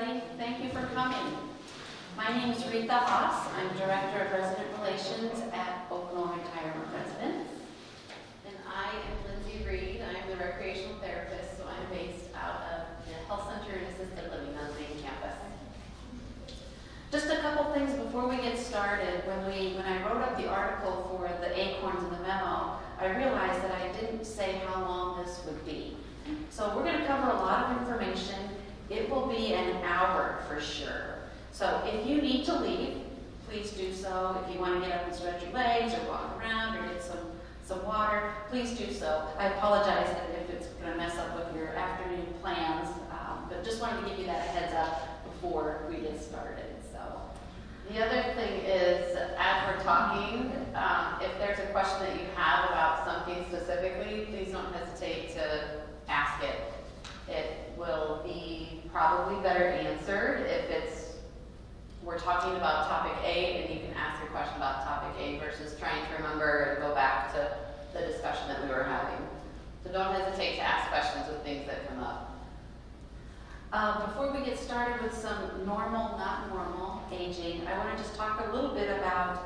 everybody. Thank you for coming. My name is Retha Haas. I'm Director of Resident Relations at Oakland Retirement Residence. And I am Lindsey. I'm the recreational therapist, so I'm based out of the Health Center and Assisted Living on the main campus. Just a couple things before we get started. When I wrote up the article for the acorns in the memo, I realized that I didn't say how long this would be. So we're going to cover a lot of information. It will be an hour for sure. So if you need to leave, please do so. If you want to get up and stretch your legs or walk around or get some water, please do so. I apologize if it's going to mess up with your afternoon plans, but just wanted to give you that heads up before we get started. So the other thing is, as we're talking, if there's a question that you have about something specifically, please don't hesitate to ask it. It will be probably better answered if we're talking about topic A and you can ask a question about topic A versus trying to remember and go back to the discussion that we were having. So don't hesitate to ask questions with things that come up. Before we get started with some normal, not normal aging, I want to just talk a little bit about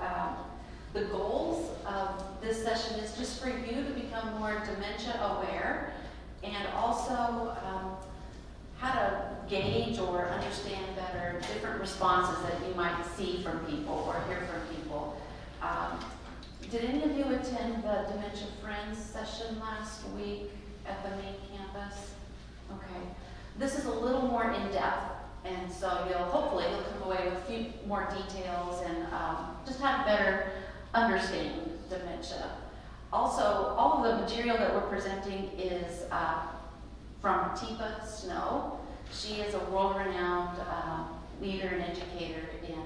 the goals of this session is just for you to become more dementia aware and also how to gauge or understand better different responses that you might see from people or hear from people. Did any of you attend the Dementia Friends session last week at the main campus? Okay. This is a little more in-depth, and so hopefully you'll come away with a few more details and just have better understanding dementia. Also, all of the material that we're presenting is from Retha Snow. She is a world-renowned leader and educator in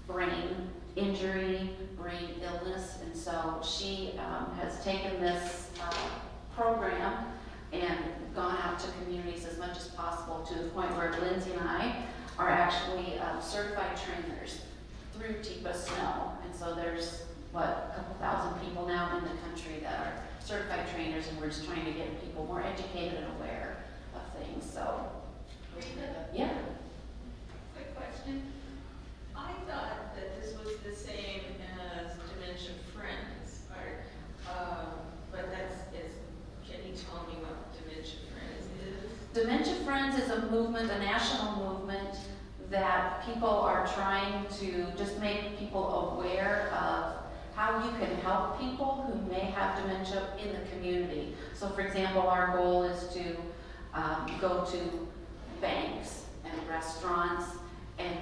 brain injury, brain illness, and so she has taken this program and gone out to communities as much as possible to the point where Lindsey and I are actually certified trainers through Retha Snow. And so there's, a couple thousand people now in the country that are certified trainers, and we're just trying to get people more educated and aware of things. So, yeah. Quick question. I thought that this was the same as Dementia Friends, but can you tell me what Dementia Friends is? Dementia Friends is a movement, a national movement, that people are trying to just make people aware of how you can help people who may have dementia in the community. So for example, our goal is to go to banks and restaurants and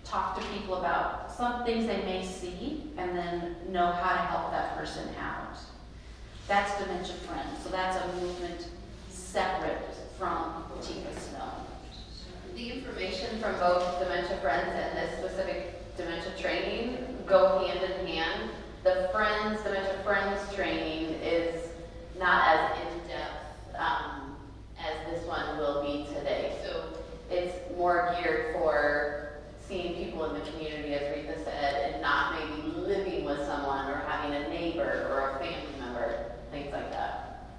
talk to people about some things they may see and then know how to help that person out. That's Dementia Friends. So that's a movement separate from Retha Snow. The information from both Dementia Friends and this specific dementia training go hand in hand. The Dementia Friends training is not as in-depth as this one will be today. So it's more geared for seeing people in the community, as Retha said, and not maybe living with someone or having a neighbor or a family member, things like that.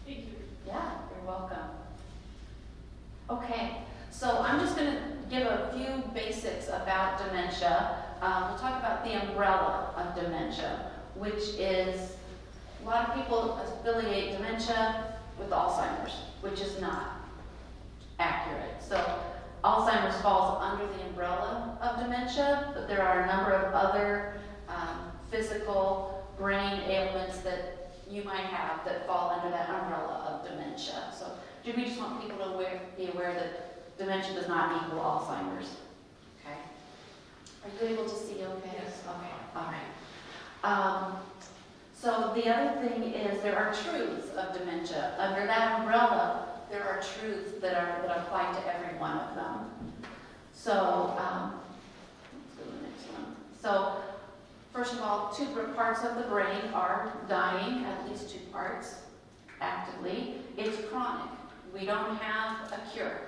Thank you. Yeah, you're welcome. Okay, so I'm just going to give a few basics about dementia. We'll talk about the umbrella of dementia, which is, a lot of people affiliate dementia with Alzheimer's, which is not accurate. So Alzheimer's falls under the umbrella of dementia, but there are a number of other physical brain ailments that you might have that fall under that umbrella of dementia. So we just want people to be aware that dementia does not equal Alzheimer's. Okay? Are you able to see okay? Yes. Okay, all right. So the other thing is there are truths of dementia. Under that umbrella, there are truths that apply to every one of them. So, let's go to the next one. So, first of all, two parts of the brain are dying, at least two parts, actively. It's chronic. We don't have a cure.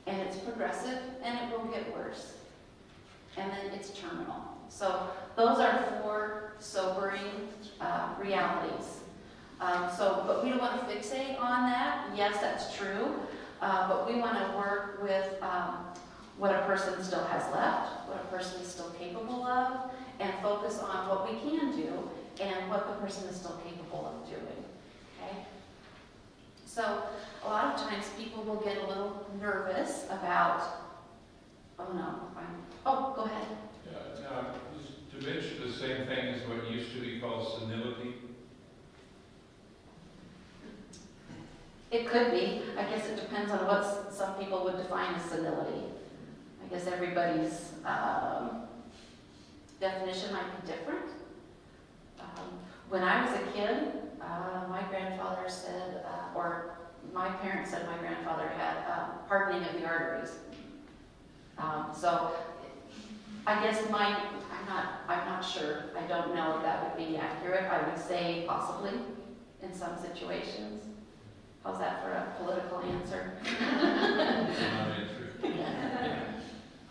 And it's progressive, and it will get worse. And then it's terminal. So those are four sobering realities. But we don't want to fixate on that. Yes, that's true. but we want to work with what a person still has left, what a person is still capable of, and focus on what we can do and what the person is still capable of doing. Okay? So a lot of times people will get a little nervous about, oh no, oh, go ahead. Yeah, now, is dementia the same thing as what used to be called senility? It could be. I guess it depends on what some people would define as senility. I guess everybody's definition might be different. When I was a kid, my grandfather said, or my parents said my grandfather had hardening of the arteries. So I guess I'm not sure. I don't know if that would be accurate. I would say possibly in some situations. How's that for a political answer?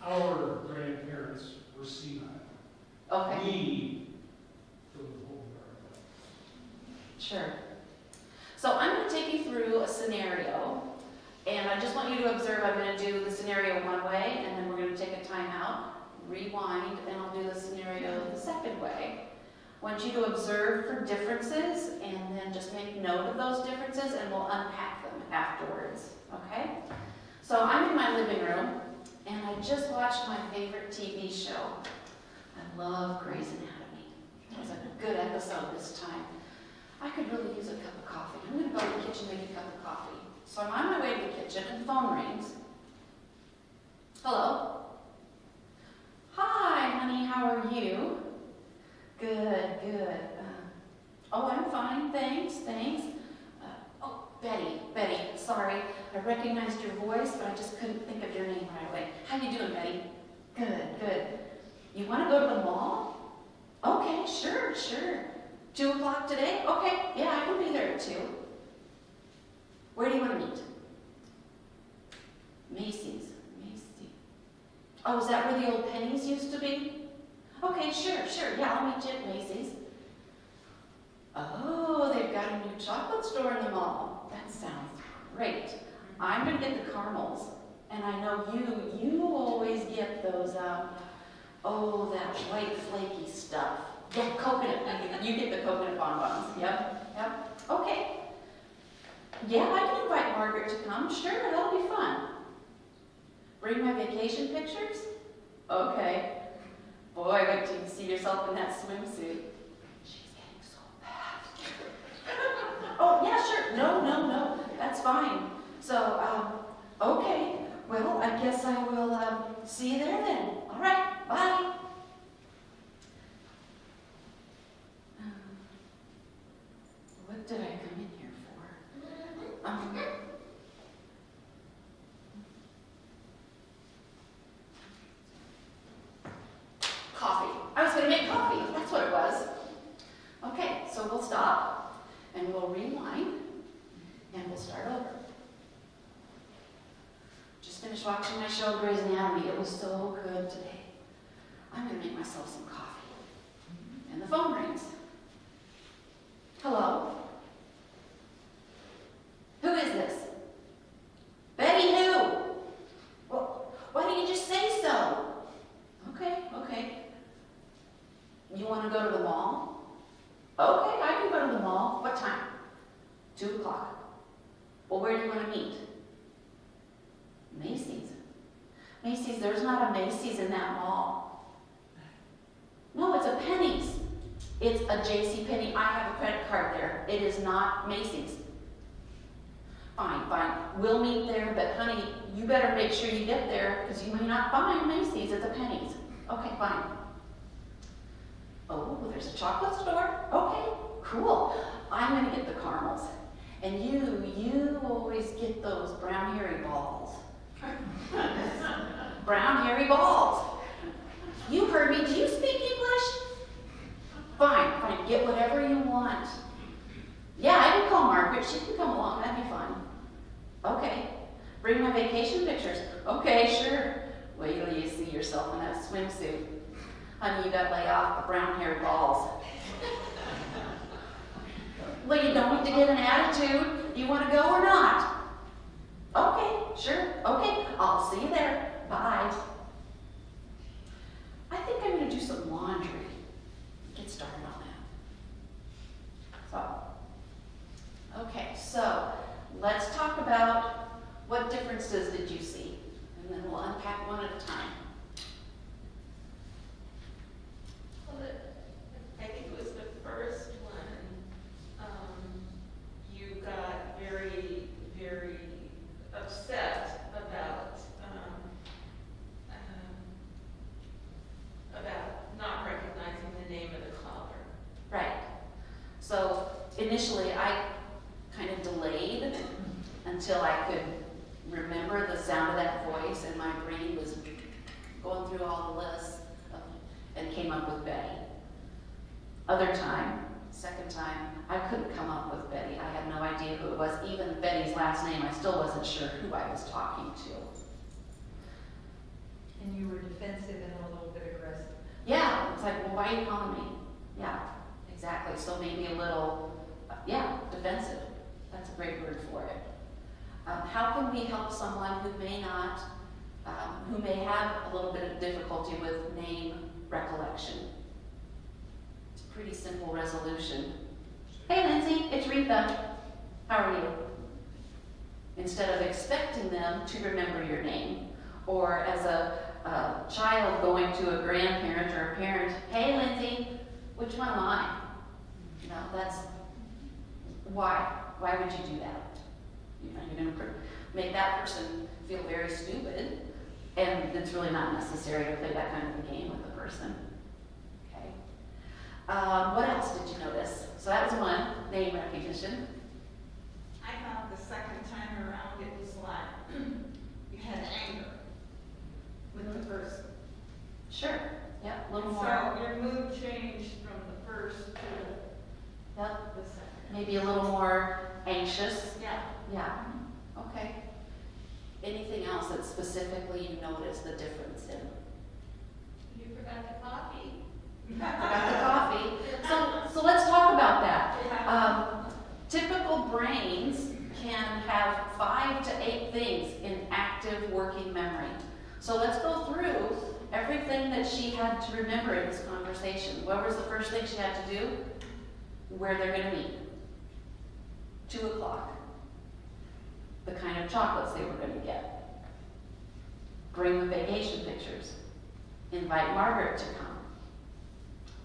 Our grandparents were senile. Okay. We filled the whole yard. Sure. So I'm going to take you through a scenario, and I just want you to observe. I'm going to do the scenario one way, and then we're going to take a time out, rewind, and I'll do the scenario the second way. I want you to observe for differences, and then just make note of those differences, and we'll unpack them afterwards, okay? So I'm in my living room, and I just watched my favorite TV show. I love Grey's Anatomy. It was a good episode this time. I could really use a cup of coffee. I'm going to go to the kitchen and make a cup of coffee. So I'm on my way to the kitchen, and the phone rings. Hello? Hi, honey, how are you? Good, good. Oh, I'm fine, thanks. Oh, Betty, sorry. I recognized your voice, but I just couldn't think of your name right away. How you doing, Betty? Good. You want to go to the mall? Okay, sure. 2 o'clock today? Okay, yeah, I can be there at 2. Where do you want to meet? Macy's. Oh, is that where the old Pennies used to be? Okay, sure. Yeah, I'll meet you at Macy's. Oh, they've got a new chocolate store in the mall. That sounds great. I'm going to get the caramels. And I know you always get those, that white flaky stuff. Yeah, coconut. You get the coconut bonbons. Yep. Okay. Yeah, I can invite Margaret to come. Sure, that'll be fun. Bring my vacation pictures? Okay. Boy, wait till you see yourself in that swimsuit. She's getting so bad. Oh, yeah, sure. No. That's fine. So, okay. Well, I guess I will see you there then. All right. Bye. What did I come in here for? Coffee. I was going to make coffee. That's what it was. Okay, so we'll stop, and we'll rewind, and we'll start over. Just finished watching my show, Grey's Anatomy. It was so good today. I'm going to make myself some coffee. And the phone rings. Hello? Who is this? Betty who? Well, why didn't you just say so? Okay. You want to go to the mall? Okay, I can go to the mall. What time? 2 o'clock. Well, where do you want to meet? Macy's, there's not a Macy's in that mall. No, it's a Penny's. It's a JCPenney. I have a credit card there. It is not Macy's. Fine. We'll meet there, but honey, you better make sure you get there because you may not find Macy's. It's a Penny's. Okay, fine. Oh, there's a chocolate store? Okay, cool. I'm going to get the caramels. And you always get those brown hairy balls. Brown hairy balls. You heard me. Do you speak English? Fine. Get whatever you want. Yeah, I can call Margaret. She can come along. That'd be fun. Okay. Bring my vacation pictures. Okay, sure. Wait till you see yourself in that swimsuit. Honey, you got to lay off the brown haired balls. Well, you don't need to get an attitude. You want to go or not? Okay. initially I kind of delayed until I could remember the sound of that voice, and my brain was going through all the lists and came up with Betty. Other time, second time, I couldn't come up with Betty. I had no idea who it was. Even Betty's last name, I still wasn't sure who I was talking to. And you were defensive and a little bit aggressive. Yeah, it's like, well, why are you calling me? Yeah, exactly. So maybe a little, defensive. That's a great word for it. How can we help someone who may not, who may have a little bit of difficulty with name recollection? It's a pretty simple resolution. Hey, Lindsey, it's Retha. How are you? Instead of expecting them to remember your name, or as a child going to a grandparent or a parent, hey, Lindsey, which one am I? You know, that's why. Why would you do that? You know, you're going to make that person feel very stupid, and it's really not necessary to play that kind of a game with the person. Okay. What else did you notice? So that was one, name recognition. I thought the second time around it was like you had anger with the person. Sure. Yep. A little So more. your mood changed from the first to Yep. the second. Maybe a little more anxious. Yeah. Yeah. Okay. Anything else that specifically you noticed the difference in? You forgot the coffee. Forgot the coffee. So let's talk about that. Typical brains can have 5 to 8 things in active working memory. So let's go through everything that she had to remember in this conversation. What was the first thing she had to do? Where they're going to meet. 2 o'clock. The kind of chocolates they were going to get. Bring the vacation pictures. Invite Margaret to come.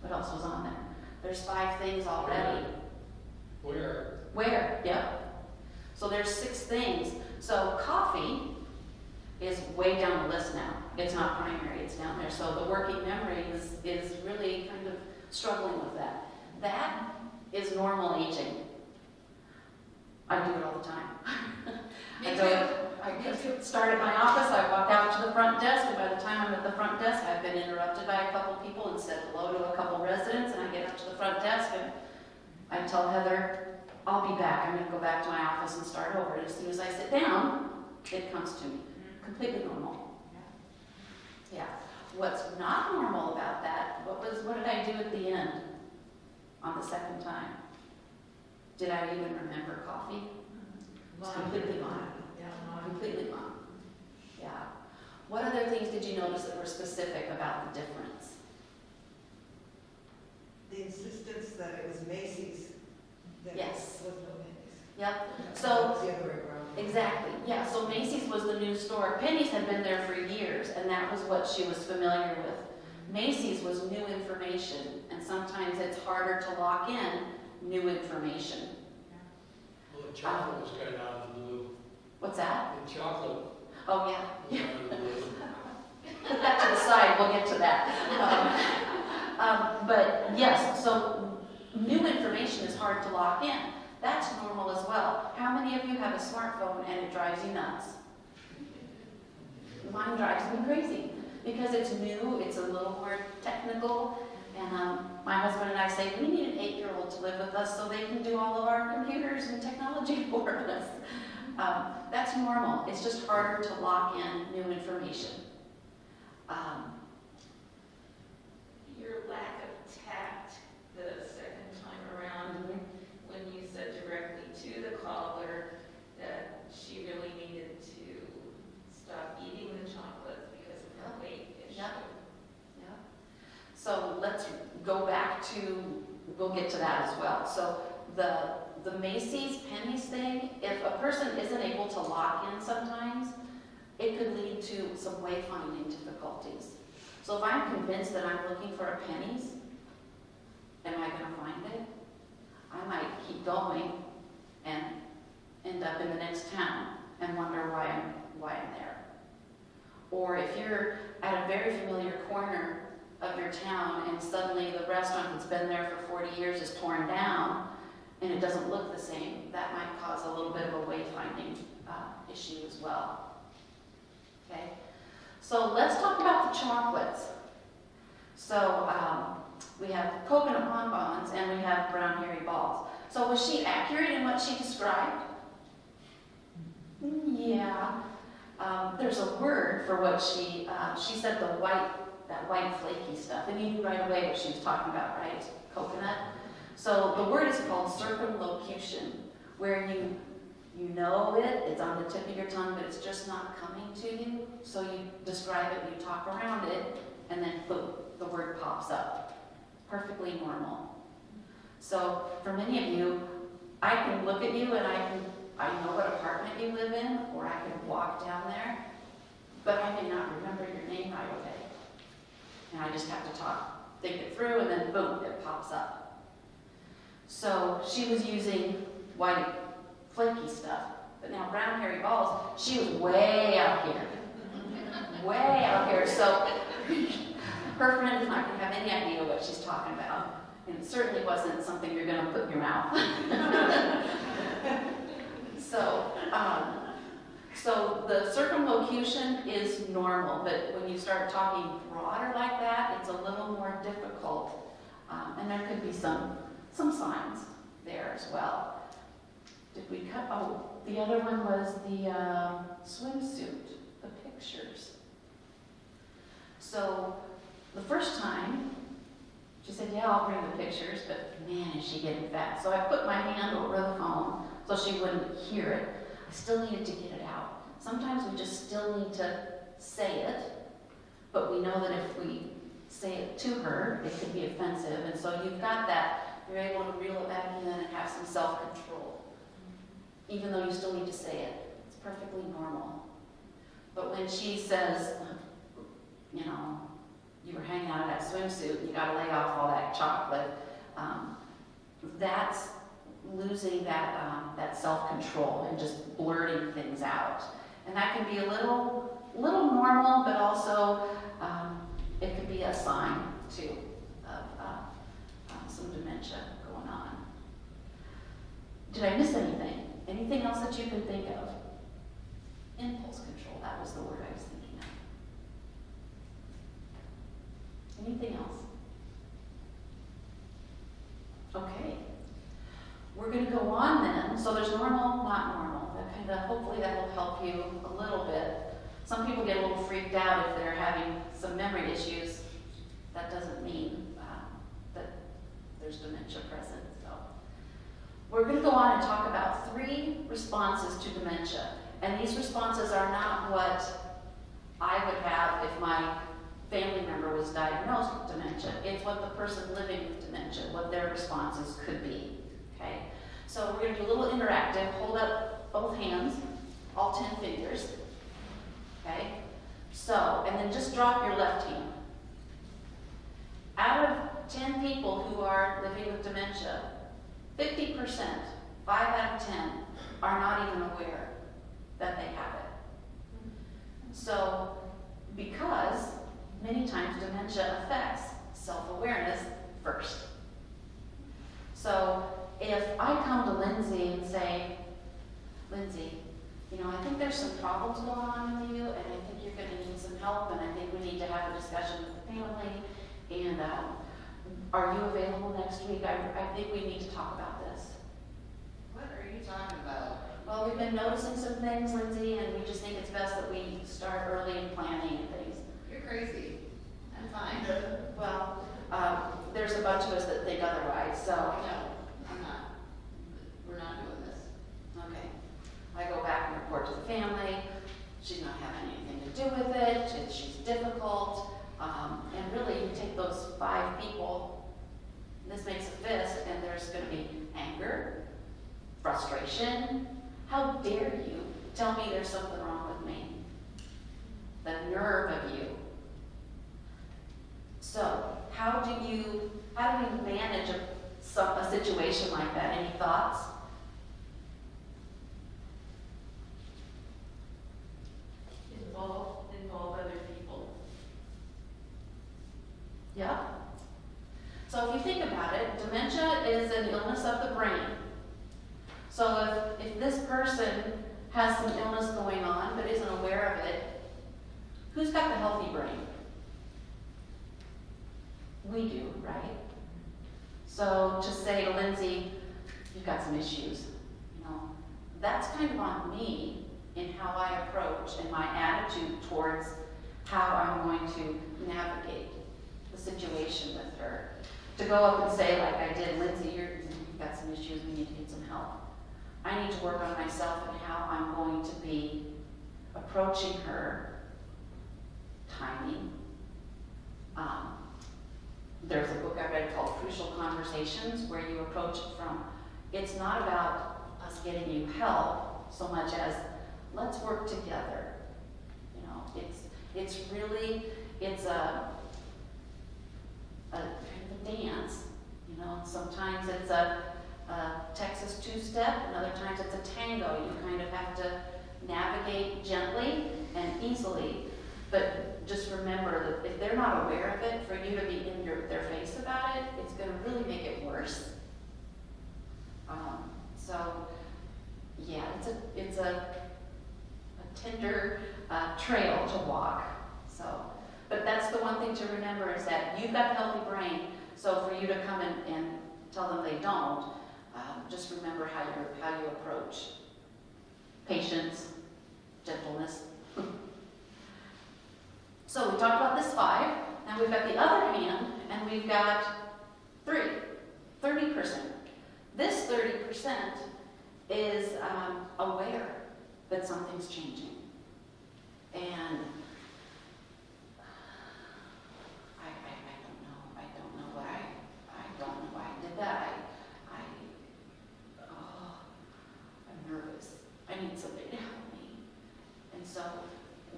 What else was on there? There's 5 things already. Where? Yep. So there's 6 things. So coffee is way down the list now. It's not primary, it's down there. So the working memory is really kind of struggling with that. That is normal aging. I do it all the time. I start at my office, I walk out to the front desk, and by the time I'm at the front desk, I've been interrupted by a couple people and said hello to a couple residents, and I get up to the front desk and I tell Heather, I'll be back. I'm going to go back to my office and start over. And as soon as I sit down, it comes to me. Completely normal. Yeah. What's not normal about that, what did I do at the end on the second time? Did I even remember coffee? It's completely gone. Completely gone. Yeah. What other things did you notice that were specific about the difference? The insistence that it was Macy's. That Yes. was no Macy's. Yep. That's So, the other way around. exactly. Yeah, so Macy's was the new store. Penny's had been there for years, and that was what she was familiar with. Macy's was new information, and sometimes it's harder to lock in new information. Well, the chocolate was kind of out of the blue. What's that? The chocolate Oh, yeah. was out of the blue. Put that to the side, we'll get to that. But yes, so new information is hard to lock in. That's normal as well. How many of you have a smartphone and it drives you nuts? Mine drives me crazy because it's new, it's a little more technical, and my husband and I say, we need an 8-year-old to live with us so they can do all of our computers and technology for us. That's normal. It's just harder to lock in new information. Your lack of tact the second time around, when you said directly to the caller that she really needed to stop eating the chocolate because of her weight issue. Yep. Yeah. So let's go back to, we'll get to that as well. So the Macy's, Penny's thing, if a person isn't able to lock in sometimes, it could lead to some wayfinding difficulties. So if I'm convinced that I'm looking for a Penny's, am I going to find it? I might keep going and end up in the next town and wonder why I'm there. Or if you're at a very familiar corner of your town and suddenly the restaurant that's been there for 40 years is torn down, and it doesn't look the same, that might cause a little bit of a wayfinding issue as well. Okay, so let's talk about the chocolates. So we have coconut bonbons and we have brown hairy balls. So was she accurate in what she described? Yeah. There's a word for what she said, that white flaky stuff, and you knew right away what she was talking about, right? Coconut. So the word is called circumlocution, where you know it, it's on the tip of your tongue, but it's just not coming to you. So you describe it, you talk around it, and then boom, the word pops up. Perfectly normal. So for many of you, I can look at you and I know what apartment you live in, or I can walk down there, but I may not remember your name right away. And I just have to think it through, and then boom, it pops up. So she was using white, flaky stuff, but now brown hairy balls, she was way out here. Way out here, so her friend is not going to have any idea what she's talking about. And it certainly wasn't something you're going to put in your mouth. So the circumlocution is normal, but when you start talking broader like that, it's a little more difficult. And there could be some signs there as well. Did we cut? Oh, the other one was the swimsuit, the pictures. So the first time, she said, yeah, I'll bring the pictures, but man, is she getting fat. So I put my hand over the phone so she wouldn't hear it. I still needed to get it out. Sometimes we just still need to say it, but we know that if we say it to her, it could be offensive. And so you've got that. You're able to reel it back in and have some self-control. Even though you still need to say it. It's perfectly normal. But when she says, you know, you were hanging out of that swimsuit, you got to lay off all that chocolate, that's losing that self-control and just blurting things out. And that can be a little normal, but also it could be a sign, too, of some dementia going on. Did I miss anything? Anything else that you can think of? Impulse control, that was the word I was thinking of. Anything else? Okay. We're going to go on then. So there's normal, not normal. That hopefully that will help you a little bit. Some people get a little freaked out if they're having some memory issues. That doesn't mean that there's dementia present. So we're going to go on and talk about 3 responses to dementia. And these responses are not what I would have if my family member was diagnosed with dementia. It's what the person living with dementia, what their responses could be. Okay? So we're going to do a little interactive. Hold up both hands, all 10 fingers. Okay? So, and then just drop your left hand. Out of 10 people who are living with dementia, 50%, 5 out of 10, are not even aware that they have it. So, because many times dementia affects self-awareness first. So, if I come to Lindsey and say, Lindsey, you know, I think there's some problems going on with you, and I think you're going to need some help, and I think we need to have a discussion with the family, and are you available next week? I think we need to talk about this. What are you talking about? Well, we've been noticing some things, Lindsey, and we just think it's best that we start early in planning and things. You're crazy. I'm fine. Well, there's a bunch of us that think otherwise, so. No, I'm not. We're not doing this. Okay. I go back and report to the family. She's not having anything to do with it. She's difficult. And really, you take those 5 people, this makes a fist, and there's going to be anger, frustration. How dare you tell me there's something wrong with me? The nerve of you. So, how do we manage a situation like that? Any thoughts? Involve other people. Yeah. So if you think about it, dementia is an illness of the brain. So if this person has some illness going on but isn't aware of it, who's got the healthy brain? We do, right? So to say to Lindsey, you've got some issues, that's kind of on me in how I approach and my attitude towards how I'm going to navigate the situation with her. To go up and say, like I did, Lindsey, you've got some issues, we need to get some help. I need to work on myself and how I'm going to be approaching her. Timing. There's a book I read called Crucial Conversations, where you approach it from, it's not about us getting you help so much as let's work together. It's really a kind of a dance. Sometimes it's a Texas two-step, and other times it's a tango. You kind of have to navigate gently and easily. But just remember that if they're not aware of it, for you to be in their face about it, it's going to really make it worse. Yeah, it's a tender trail to walk. But that's the one thing to remember is that you've got a healthy brain. So for you to come and tell them they don't, just remember how you approach patience, gentleness. So we talked about this 5. Now we've got the other hand, and we've got 30%. This 30% is aware that something's changing. And I don't know why I did that. I'm nervous. I need somebody to help me. And so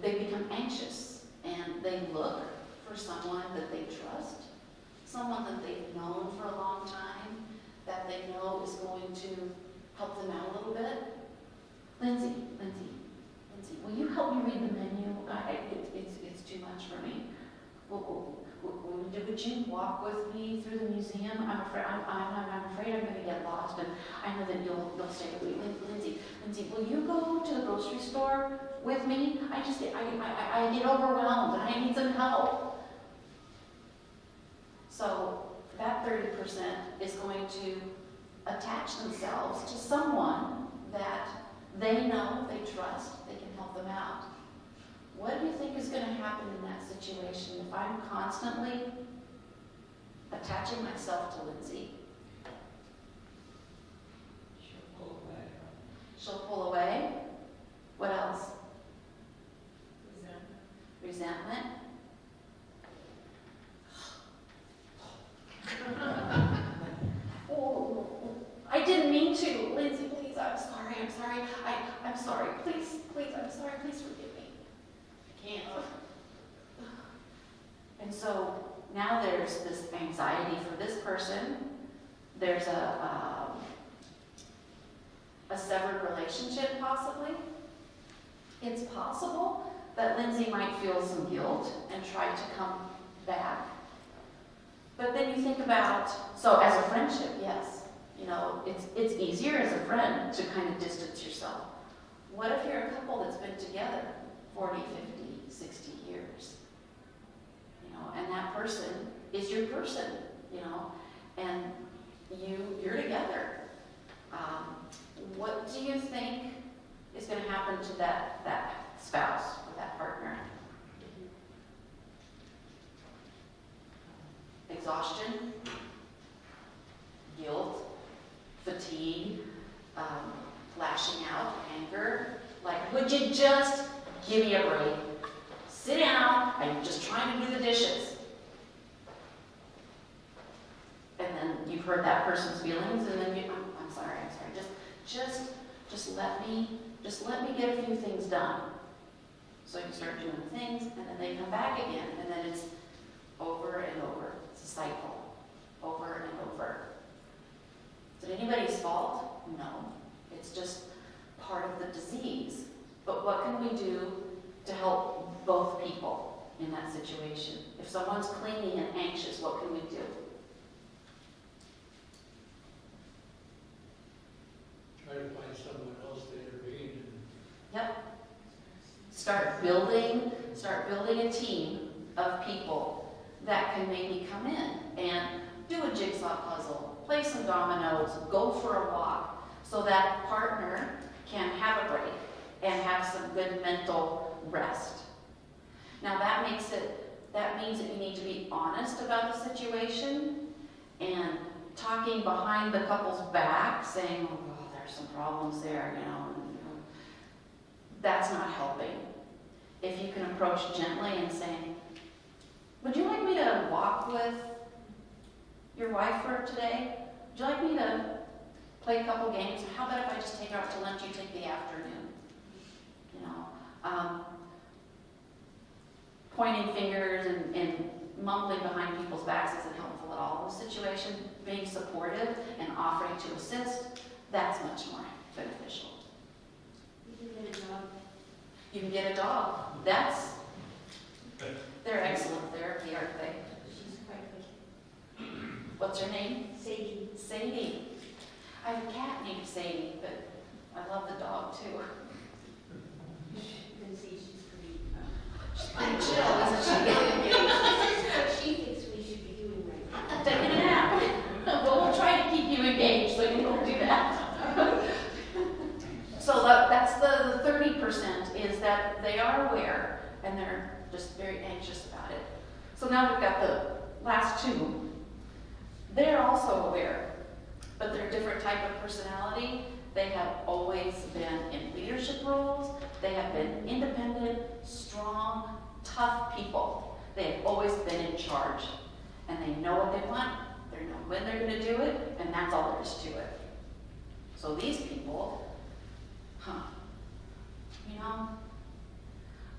they become anxious, and they look for someone that they trust, someone that they've known for a long time, that they know is going to help them out a little bit. Lindsey, will you help me read the menu? It's too much for me. Would you walk with me through the museum? I'm afraid I'm going to get lost, and I know that you'll stay with me. Lindsey, will you go to the grocery store with me? I get overwhelmed, and I need some help. So that 30% is going to attach themselves to someone that they know, they trust, they can help them out. What do you think is going to happen in that situation if I'm constantly attaching myself to Lindsey? She'll pull away. She'll pull away. What else? Resentment. Oh, I didn't mean to. Lindsey, please, I'm sorry. I'm sorry. Please, I'm sorry. Please forgive me. I can't. And so now there's this anxiety for this person. There's a severed relationship, possibly. It's possible that Lindsey might feel some guilt and try to come back. But then you think about, so as a friendship, yes, it's easier as a friend to kind of distance yourself. What if you're a couple that's been together 40, 50, 60 years? And that person is your person, and you're together. What do you think is going to happen to that spouse or that partner? Exhaustion, guilt, fatigue, lashing out, anger. Like, would you just give me a break? Sit down, I'm just trying to do the dishes. And then you've heard that person's feelings, and then I'm sorry, just let me get a few things done. So you start doing things, and then they come back again, and then it's over and over. It's a cycle, over and over. Is it anybody's fault? No. It's just part of the disease. But what can we do to help both people in that situation? If someone's clingy and anxious, what can we do? Try to Start building a team of people that can maybe come in and do a jigsaw puzzle, play some dominoes, go for a walk, so that partner can have a break and have some good mental rest. Now that means that you need to be honest about the situation and talking behind the couple's back, saying, oh, well, there's some problems there, you know, that's not helping. If you can approach gently and saying, would you like me to walk with your wife for today? Would you like me to play a couple games? How about if I just take her out to lunch, you take the afternoon? You know, pointing fingers and mumbling behind people's backs isn't helpful at all. In the situation, being supportive and offering to assist, that's much more beneficial. You can get a dog. You can get a dog. They're excellent therapy, aren't they? She's quite good. What's her name? Sadie. Sadie. I have a cat named Sadie, but I love the dog too. Lindsey, she's pretty. She's pretty chill, isn't she? This is what she thinks we should be doing right now. Taking a nap. Well, we'll try to keep you engaged, so you won't do that. So that's the 30% is that they are aware and they're just very anxious about it. So now we've got the last two. They're also aware, but they're a different type of personality. They have always been in leadership roles. They have been independent, strong, tough people. They have always been in charge. And they know what they want. They know when they're going to do it, and that's all there is to it. So these people, you know,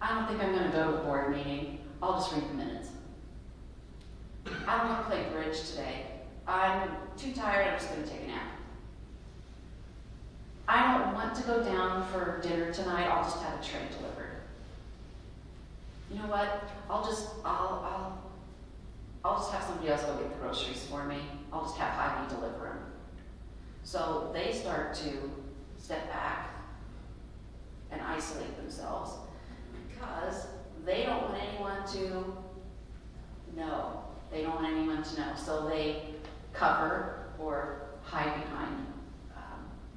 I don't think I'm going to go to a board meeting. I'll just read the minutes. I don't want to play bridge today. I'm too tired. I'm just going to take a nap. I don't want to go down for dinner tonight. I'll just have a tray delivered. You know what? I'll just have somebody else go get the groceries for me. I'll just have Heidi deliver them. So they start to step back and isolate themselves because they don't want anyone to know. They don't want anyone to know. So they cover or hide behind,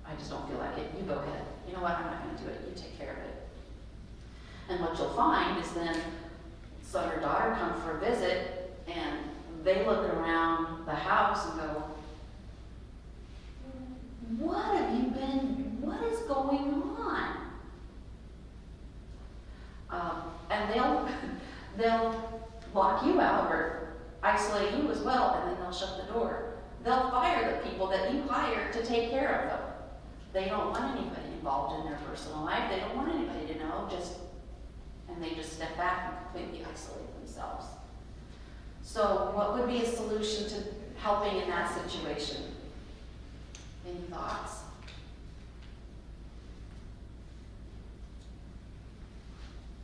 I just don't feel like it. You go ahead. You know what? I'm not going to do it. You take care of it. And what you'll find is then son or daughter come for a visit and they look around the house and go, what is going on? And they'll lock you out or isolate you as well, and then they'll shut the door. They'll fire the people that you hired to take care of them. They don't want anybody involved in their personal life. They don't want anybody to know, and they just step back and completely isolate themselves. So what would be a solution to helping in that situation? Any thoughts?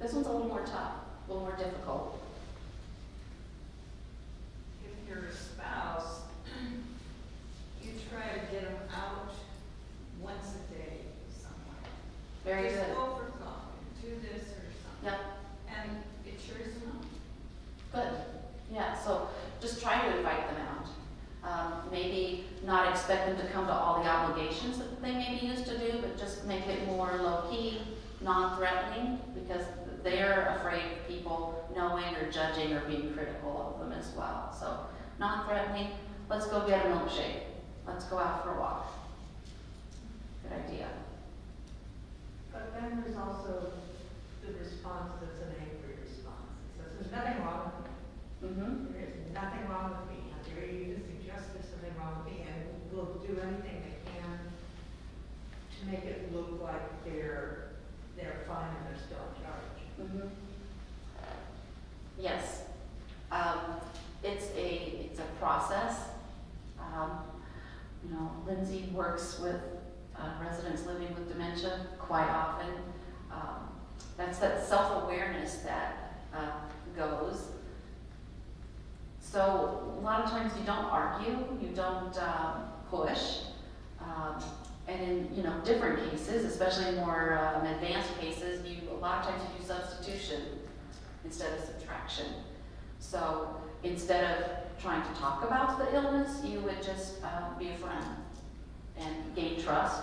This one's a little more tough, a little more difficult. If you're a spouse, you try to get them out once a day somewhere. Very Just good. go for coffee, do this or something. Yep, And it cheers them up. good. Yeah, so just try to invite them out. Maybe not expect them to come to all the obligations that they maybe used to do, but just make it more low-key, non-threatening, because they're afraid of people knowing or judging or being critical of them as well. So non-threatening, let's go get a milkshake. Let's go out for a walk. Good idea. But then there's also the response that's an angry response. It says, there's nothing wrong with me. Mm-hmm. There is nothing wrong with me. I dare you to suggest there's something wrong with me, and we'll do anything they can to make it look like they're fine and they're still in charge. Mm-hmm. Yes. It's a process. You know, Lindsey works with residents living with dementia quite often. That's that self-awareness that goes. So a lot of times you don't argue, you don't push. And in different cases, especially more advanced cases, you lot of times you do substitution instead of subtraction. So instead of trying to talk about the illness, you would just be a friend and gain trust.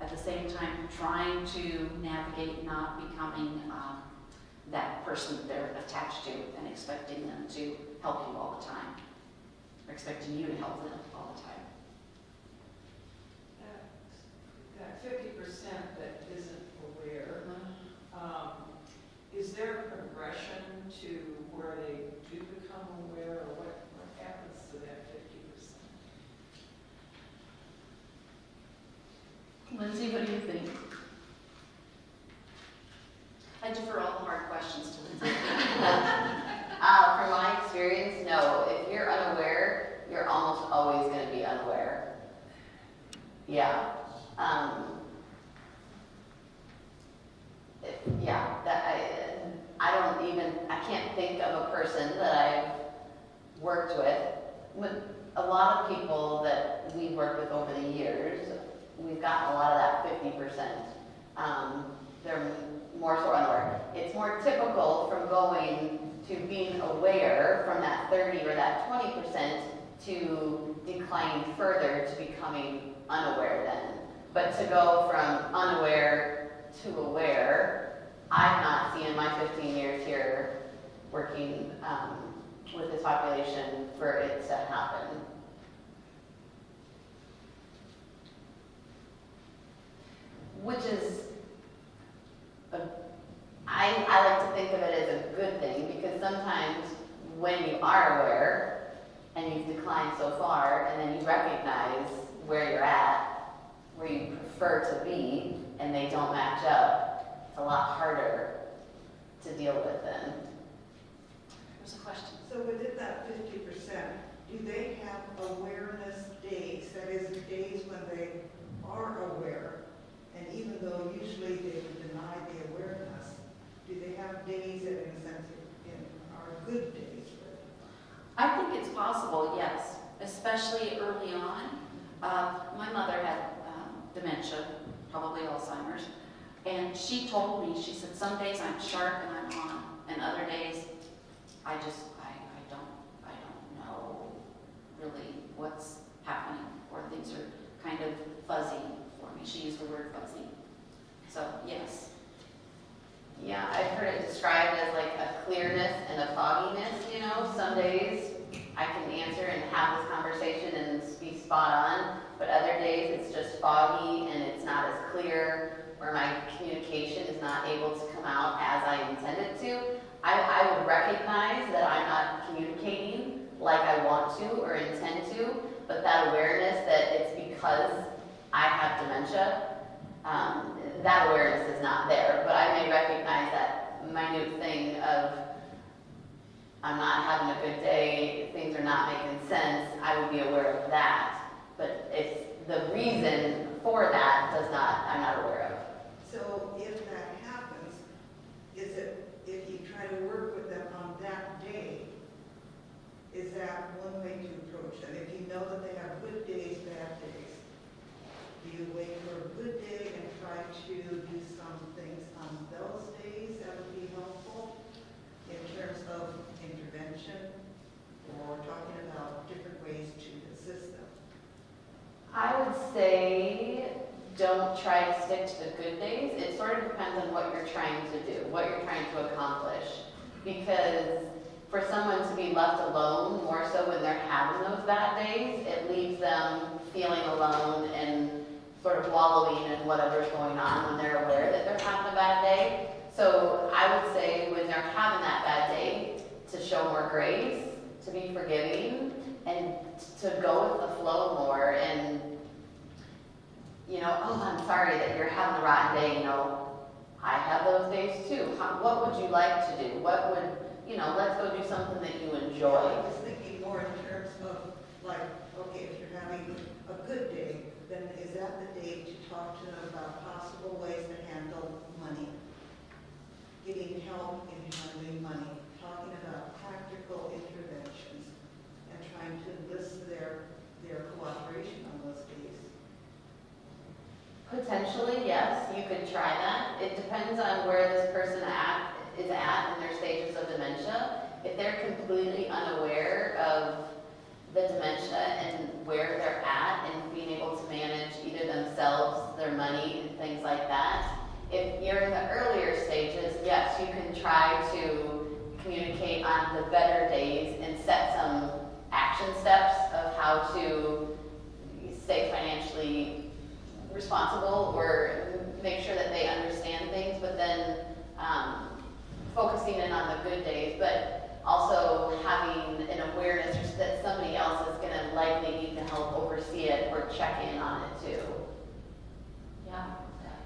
At the same time, trying to navigate not becoming that person that they're attached to and expecting them to help you all the time, or expecting you to help them all the time. That 50% that isn't aware, is there a progression to where they do become aware, or what happens to that 50%? Lindsey, what do you think? I defer all the hard questions to Lindsey. From my experience, no. If you're unaware, you're almost always going to be unaware. Yeah. I can't think of a person that I've worked with. A lot of people that we've worked with over the years, we've gotten a lot of that 50%. They're more so unaware. It's more typical from going to being aware from that 30 or that 20% to declining further to becoming unaware then. But to go from unaware to aware, I've not seen in my 15 years here working with this population for it to happen. Which is, I like to think of it as a good thing, because sometimes when you are aware and you've declined so far, and then you recognize where you're at, where you prefer to be, and they don't match up, it's a lot harder to deal with then. There's a question. So within that 50%, do they have awareness days? That is, days when they are aware, and even though usually they would deny the awareness, do they have days that in a sense are good days for them? I think it's possible, yes, especially early on. My mother had dementia, probably Alzheimer's, and she told me, she said, some days I'm sharp and I'm on, and other days I don't know really what's happening, or things are kind of fuzzy for me. She used the word fuzzy. So, yes. Yeah, I've heard it described as like a clearness and a fogginess, you know. Some days I can answer and have this conversation and be spot on, but other days it's just foggy and it's not as clear, or my communication is not able to come out as I intended to. I would recognize that I'm not communicating like I want to or intend to, but that awareness that it's because I have dementia, that awareness is not there. But I may recognize that minute thing of I'm not having a good day, things are not making sense. I would be aware of that. But it's the reason for that I'm not aware of. So if that happens, is it, if you try to work with them on that day, is that one way to approach them? If you know that they have good days, bad days, do you wait for a good day and try to do some things on those days that would be helpful in terms of intervention, or talking about different ways to assist them? I would say don't try to stick to the good days. It sort of depends on what you're trying to do, what you're trying to accomplish. Because for someone to be left alone, more so when they're having those bad days, it leaves them feeling alone and sort of wallowing in whatever's going on when they're aware that they're having a bad day. So I would say when they're having that bad day, to show more grace, to be forgiving, and to go with the flow more, and oh, I'm sorry that you're having a rotten day, I have those days too. What would you like to do? What would, let's go do something that you enjoy. I was thinking more in terms of, like, okay, if you're having a good day, then is that the day to talk to them about possible ways to handle money, getting help in handling money, talking about practical interventions, and trying to enlist their cooperation on those days? Potentially, yes, you could try that. It depends on where this person is at in their stages of dementia. If they're completely unaware of the dementia and where they're at and being able to manage either themselves, their money, and things like that. If you're in the earlier stages, yes, you can try to communicate on the better days and set some action steps of how to stay financially responsible or make sure that they understand things, but then focusing in on the good days, but also having an awareness that somebody else is going to likely need to help oversee it or check in on it too. Yeah,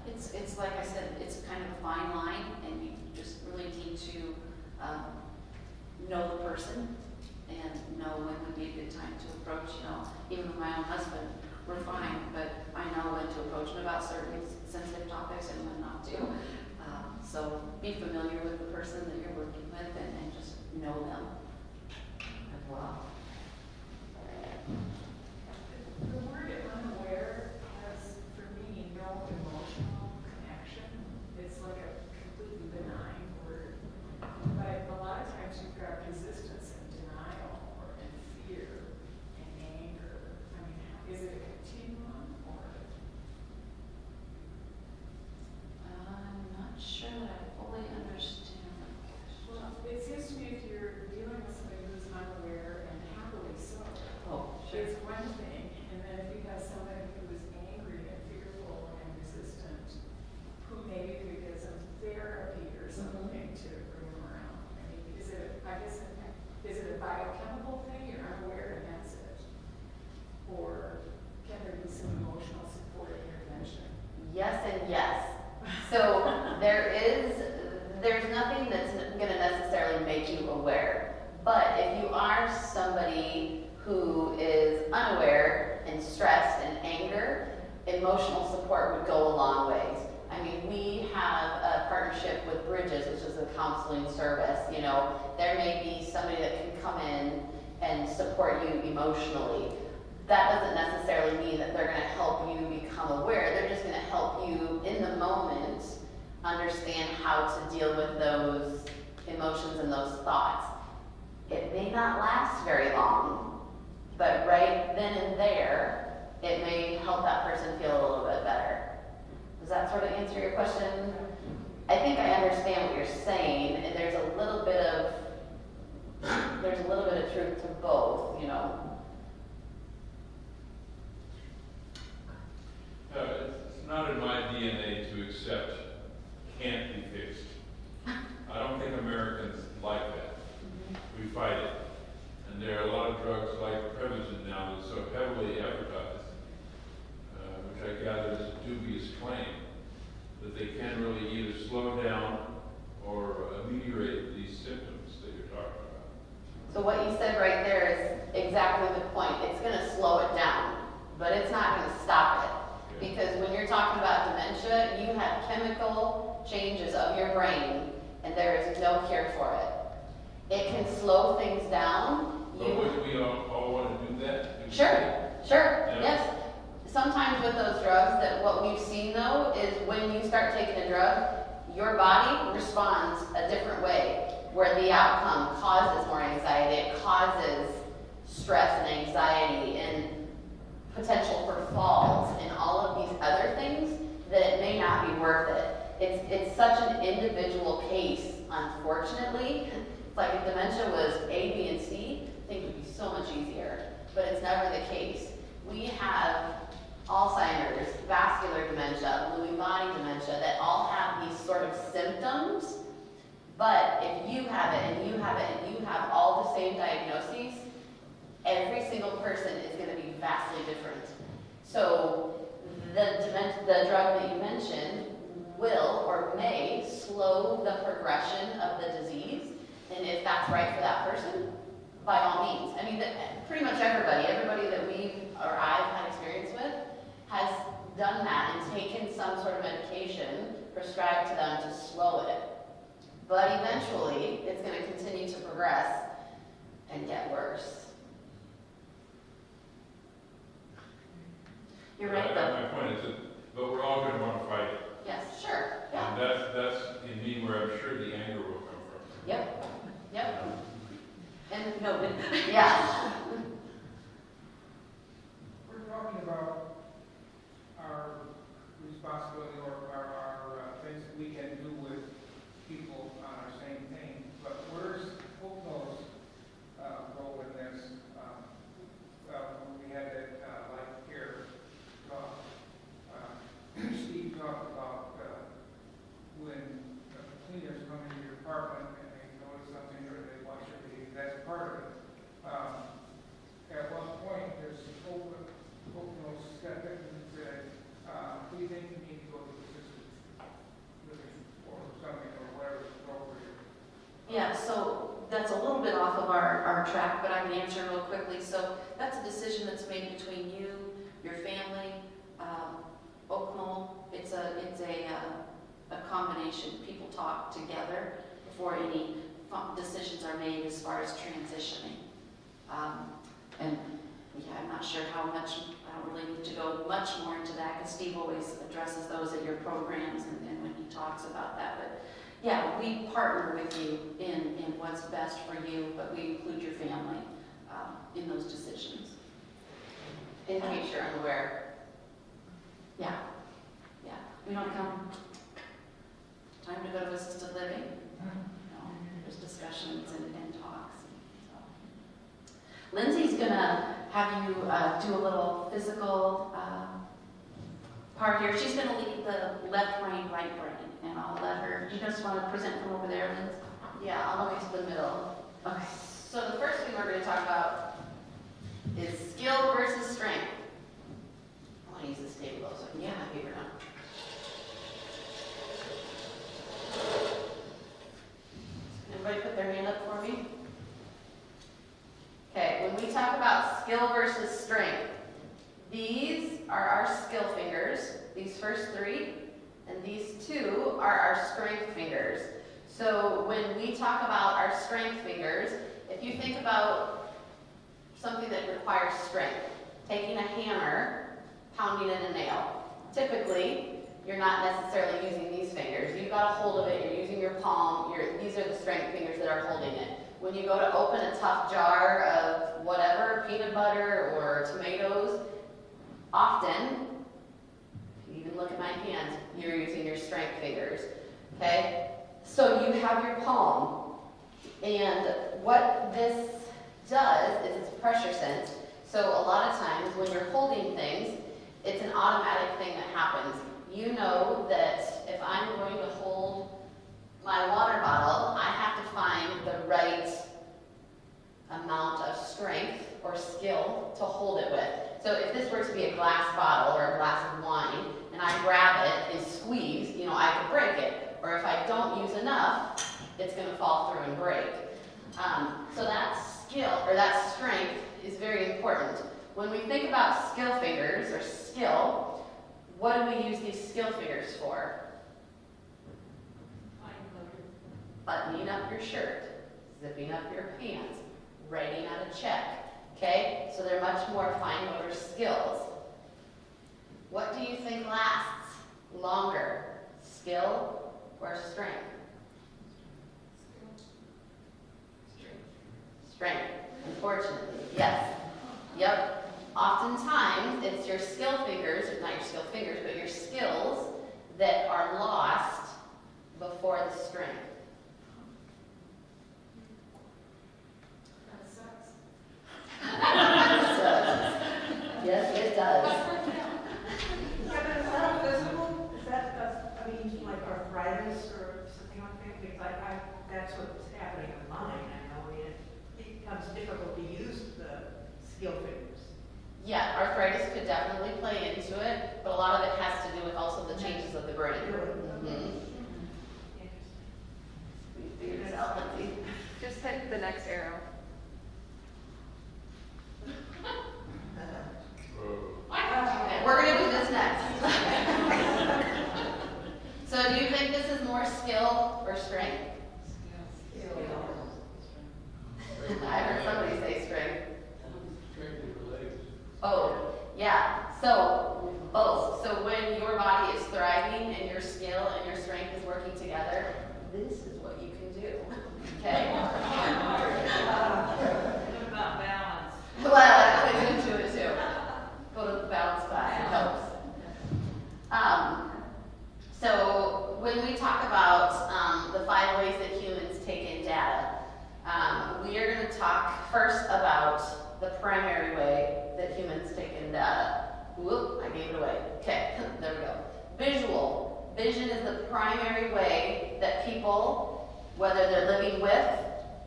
it's like I said, it's kind of a fine line, and you just really need to know the person and know when would be a good time to approach. You know, even with my own husband, we're fine, but I know when to approach him about certain sensitive topics and when not to. So be familiar with the person that you're working with and just know them as well. The word unaware has, for me, no emotional connection. It's like a completely benign word. But a lot of times you've got resistance and denial or and fear and anger. I mean, is it a continuum or? I'm not sure that I fully understand the question. Well, it seems to me if you're dealing with somebody who's unaware and happily so, Oh, sure. it's one thing, and then if you have somebody who is angry and fearful and resistant, who maybe could get some therapy or something to bring them around. I mean, is it a biochemical thing, you're unaware and that's it? Or can there be some emotional support intervention? Yes and yes. So there's nothing that's going to necessarily make you aware. But if you are somebody who is unaware and stressed and anger, emotional support would go a long ways. I mean, we have a partnership with Bridges, which is a counseling service. You know, there may be somebody that can come in and support you emotionally. That doesn't necessarily mean that they're going to help you become aware. They're just going to help you in the moment understand how to deal with those emotions and those thoughts. It may not last very long, but right then and there, it may help that person feel a little bit better. Does that sort of answer your question? I think I understand what you're saying, and there's a little bit of truth to both, you know. It's not in my DNA to accept can't be fixed. I don't think Americans like that. We fight it. And there are a lot of drugs like Prevagen now that's so heavily advertised, which I gather is a dubious claim, that they can really either slow down or ameliorate these symptoms that you're talking about. So what you said right there is exactly the point. It's going to slow it down, but it's not going to stop it. Because when you're talking about dementia, you have chemical changes of your brain, and there is no cure for it. It can slow things down. But would we all want to do that? Sure, Yeah. yes. Sometimes with those drugs, that what we've seen though is when you start taking a drug, your body responds a different way, where the outcome causes more anxiety, it causes stress and anxiety and potential for falls and all of these other things, that it may not be worth it. It's such an individual case, unfortunately. It's like if dementia was A, B, and C, things would be so much easier, but it's never the case. We have Alzheimer's, vascular dementia, Lewy body dementia that all have these sort of symptoms, but if you have it and you have it and you have all the same diagnoses, every single person is going to be vastly different. So the drug that you mentioned will or may slow the progression of the disease, and if that's right for that person, by all means. I mean, pretty much everybody that I've had experience with has done that and taken some sort of medication prescribed to them to slow it. But eventually, it's going to continue to progress and get worse. You're right, though. My point is that but we're all gonna wanna fight it. Yes, sure, yeah. And that's in me where I'm sure the anger will come from. Yep, yep. And noted, yeah. We're talking about our responsibility or our things that we can do with people on our same thing, but where's Oakmo's role in this? When we had that life care talk, Steve talked about when cleaners come into your apartment and they notice something or they wash your feet, that's part of it. At one point, there's Oakmo's stepped in and said, we think you need to go to assisted living or something or whatever is appropriate. Yeah, so that's a little bit off of our track, but I can answer real quickly. So that's a decision that's made between you, your family, Oakmo. It's a combination. People talk together before any decisions are made as far as transitioning. And yeah, I'm not sure how much, I don't really need to go much more into that because Steve always addresses those at your programs and when he talks about that. But yeah, we partner with you in what's best for you, but we include your family in those decisions. In case you're unaware. Yeah, yeah. We don't come, time to go to assisted living. No, there's discussions and talks. So. Lindsey's gonna have you do a little physical part here. She's gonna lead the left brain, right brain, and I'll let her. You just want to present from over there, Lindsey? Yeah, all the way to the middle. Okay. So the first thing we're going to talk about is skill versus strength. I want to use this table though, so I can get my paper down. Everybody put their hand up for me. Okay, when we talk about skill versus strength, these are our skill fingers, these first three, and these two are our strength fingers. So when we talk about our strength fingers, if you think about something that requires strength, taking a hammer, pounding in a nail. Typically, you're not necessarily using these fingers. You've got a hold of it, you're using your palm, these are the strength fingers that are holding it. When you go to open a tough jar of whatever, peanut butter or tomatoes, often, if you even look at my hands, you're using your strength fingers, okay? So you have your palm, and what this does is it's a pressure sense. So a lot of times when you're holding things, it's an automatic thing that happens. You know that if I'm going to hold my water bottle, I have to find the right amount of strength or skill to hold it with. So if this were to be a glass bottle or a glass of wine, and I grab it and squeeze, I could break it. Or if I don't use enough, it's going to fall through and break. So that skill, or that strength, is very important. When we think about skill fingers, or skill, what do we use these skill fingers for? Buttoning up your shirt, zipping up your pants, writing out a check. Okay? So they're much more fine motor skills. What do you think lasts longer? Skill or strength? Strength. Unfortunately, yes. Yep. Oftentimes, it's your skill fingers, not your skill fingers, but your skills that are lost before the strength. That sucks. Yes, it does. Yeah, but is that physical? Is that, like arthritis or something like that? Because that's what's happening in mine. I know it becomes difficult to use the skill fingers. Yeah, arthritis could definitely play into it, but a lot of it has to do with also the changes of the brain. Interesting. Figure this out, Lindsey. Just hit the next arrow. Okay, we're going to do this next. So do you think this is more skill or strength? I heard somebody say strength. Strength in your legs. Oh, yeah. So both. So when your body okay? What about balance? Well, that plays into it too. Go to the balance spot, it helps. So when we talk about the 5 ways that humans take in data, we are going to talk first about the primary way that humans take in data. Whoop, I gave it away. Okay, there we go. Visual. Vision is the primary way that people, whether they're living with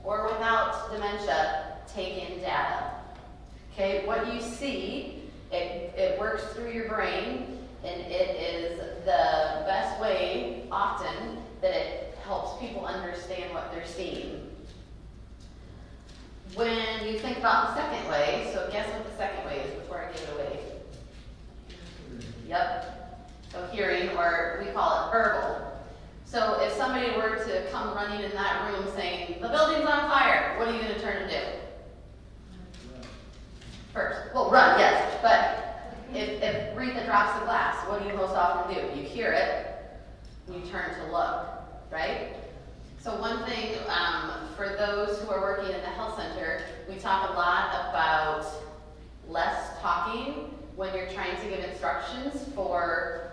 or without dementia, take in data. Okay, what you see, it works through your brain, and it is the best way, often, that it helps people understand what they're seeing. When you think about the second way, so guess what the second way is before I give it away? Yep. So hearing, or we call it verbal. So if somebody were to come running in that room saying, the building's on fire, what are you going to turn and do? First. Well, run, yes. But if Retha drops the glass, what do you most often do? You hear it, you turn to look, right? So one thing, for those who are working in the health center, we talk a lot about less talking when you're trying to give instructions for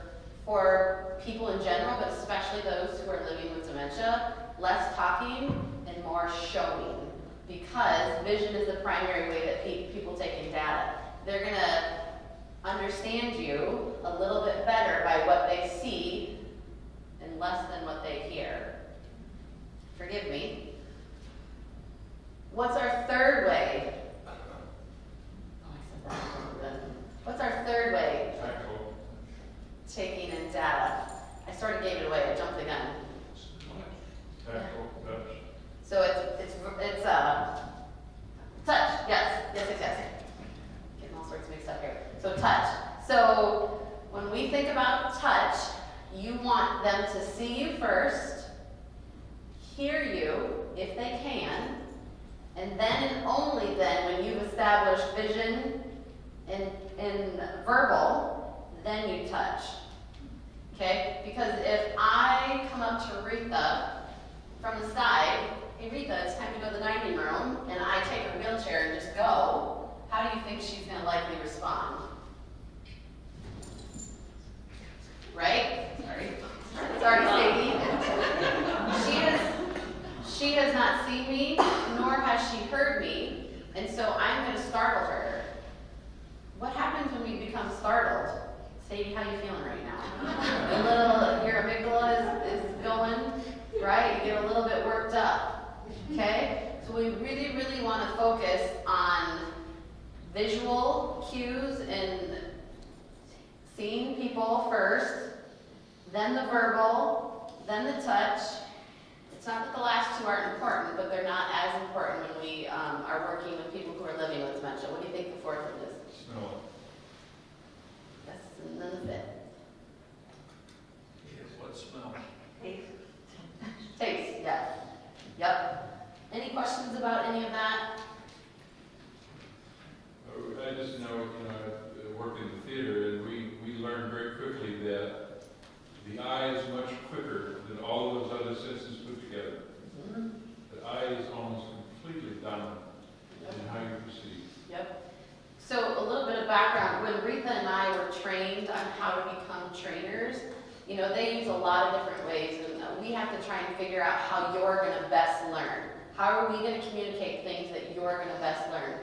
people in general, but especially those who are living with dementia. Less talking and more showing, because vision is the primary way that people take in data. They're going to understand you a little bit better by what they see and less than what they hear. Forgive me. What's our third way? Oh, I said that. What's our third way? Tactile. Taking in data. I sort of gave it away. I jumped the gun. Tactile, touch. So it's touch. Yes. Getting all sorts mixed up here. So touch. So when we think about touch, you want them to see you first, hear you if they can, and then and only then, when you've established vision and verbal, then you touch. Okay? Because if I come up to Retha from the side, hey Retha, it's time to go to the dining room, and I take her wheelchair and just go, how do you think she's going to likely respond? Right? Sorry, Sadie. She has not seen me, nor has she heard me, and so I'm going to startle her. What happens when we become startled? Sadie, how are you feeling right now? Your amygdala is going, right? You get a little bit worked up, okay? So we really, really want to focus on visual cues and seeing people first, then the verbal, then the touch. It's not that the last 2 aren't important, but they're not as important when we are working with people who are living with dementia. What do you think the fourth one is? Smell. Yes, and then the fifth. What smell? Taste, yes. Yep. Any questions about any of that? I just know, I work in the theater, and we learned very quickly that the eye is much quicker than all of those other senses put together. Mm-hmm. The eye is almost completely dominant in how you perceive. Yep. So a little bit of background. When Retha and I were trained on how to become trainers, they use a lot of different ways, and we have to try and figure out how you're going to best learn. How are we going to communicate things that you're going to best learn?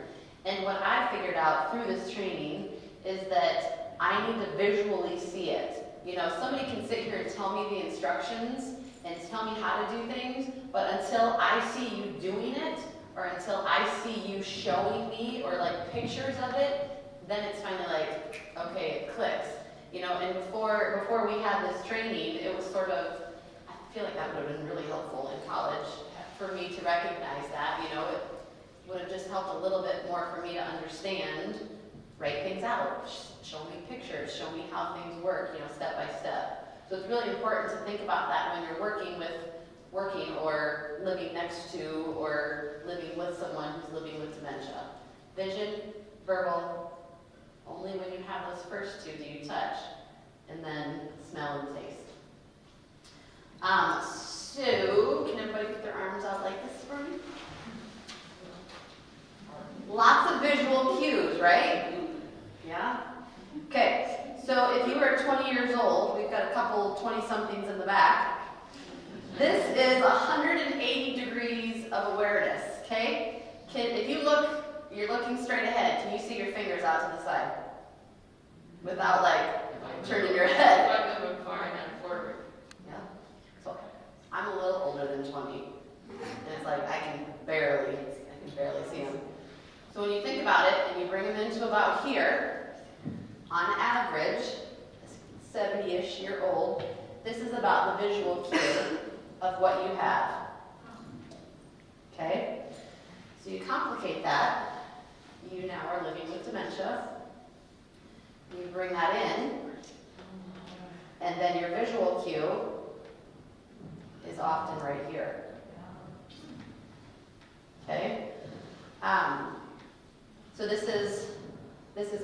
And what I figured out through this training is that I need to visually see it. Somebody can sit here and tell me the instructions and tell me how to do things, but until I see you doing it, or until I see you showing me, or like pictures of it, then it's finally like, okay, it clicks. And before we had this training, it was sort of, I feel like that would have been really helpful in college for me to recognize that. It would have just helped a little bit more for me to understand, write things out, show me pictures, show me how things work, step by step. So it's really important to think about that when you're working or living next to or living with someone who's living with dementia. Vision, verbal, only when you have those first 2 do you touch, and then smell and taste. So, can everybody put their arms out like this for me? Lots of visual cues, right? Yeah? Okay, so if you are 20 years old, we've got a couple 20-somethings in the back. This is 180 degrees of awareness, okay? If you look, you're looking straight ahead. Can you see your fingers out to the side? Without like turning your head. If I move far enough forward. Yeah. So I'm a little older than 20. And it's like I can barely see them. So when you think about it and you bring them into about here, on average, 70-ish year old, this is about the visual cue of what you have. Okay? So you complicate that. You now are living with dementia. You bring that in, and then your visual cue is often right here. Okay? So this is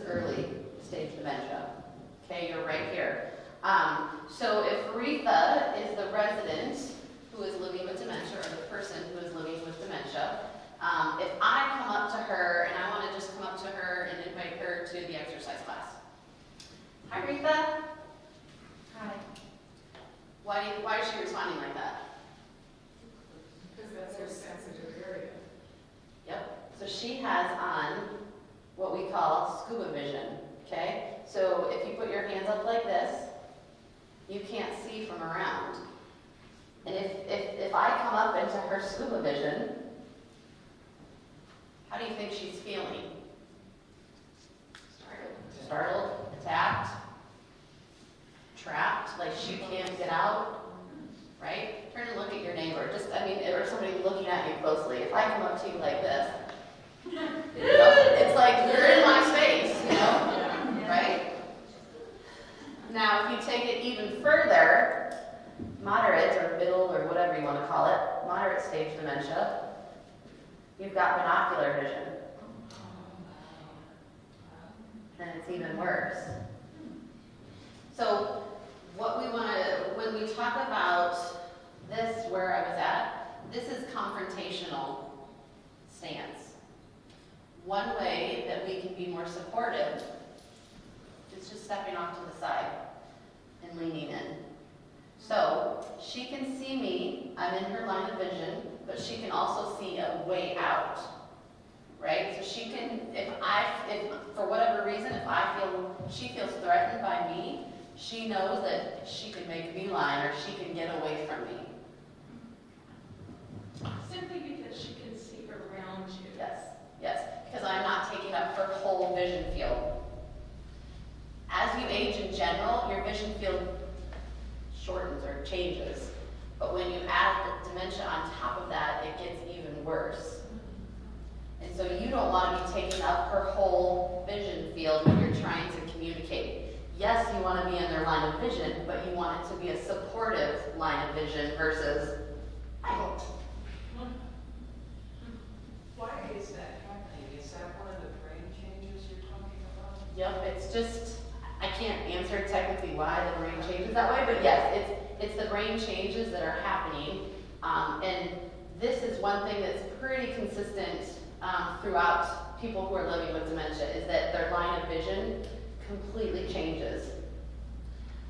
early stage dementia. Okay, you're right here. So if Retha is the resident who is living with dementia, or the person who is living with dementia, if I come up to her and I want to just come up to her and invite her to the exercise class. Hi, Retha. Hi. Why is she responding like that? Because that's her sensitive area. Yep. So she has on what we call scuba vision. Okay? So if you put your hands up like this, you can't see from around. And if I come up into her scuba vision, how do you think she's feeling? Startled, attacked, trapped, like she can't get out, right? Turn and look at your neighbor. Or somebody looking at you closely. If I come up to you like this, it's like you're in my space, right? Now, if you take it even further, moderate or middle or whatever you want to call it, moderate stage dementia, you've got binocular vision. And it's even worse. So when we talk about this, where I was at, this is confrontational stance. One way that we can be more supportive is just stepping off to the side and leaning in. So she can see me, I'm in her line of vision, but she can also see a way out, right? So she can, if for whatever reason, she feels threatened by me, she knows that she can make a beeline or she can get away from me. Simply because she can see around you. Yes, because I'm not taking up her whole vision field. As you age in general, your vision field shortens or changes. But when you add the dementia on top of that, it gets even worse. And so you don't want to be taking up her whole vision field when you're trying to communicate. Yes, you want to be in their line of vision, but you want it to be a supportive line of vision versus, I don't. Why is that happening? Is that one of the brain changes you're talking about? Yep, it's just, I can't answer technically why the brain changes that way, but yes, it's the brain changes that are happening. And this is one thing that's pretty consistent throughout people who are living with dementia, is that their line of vision completely changes.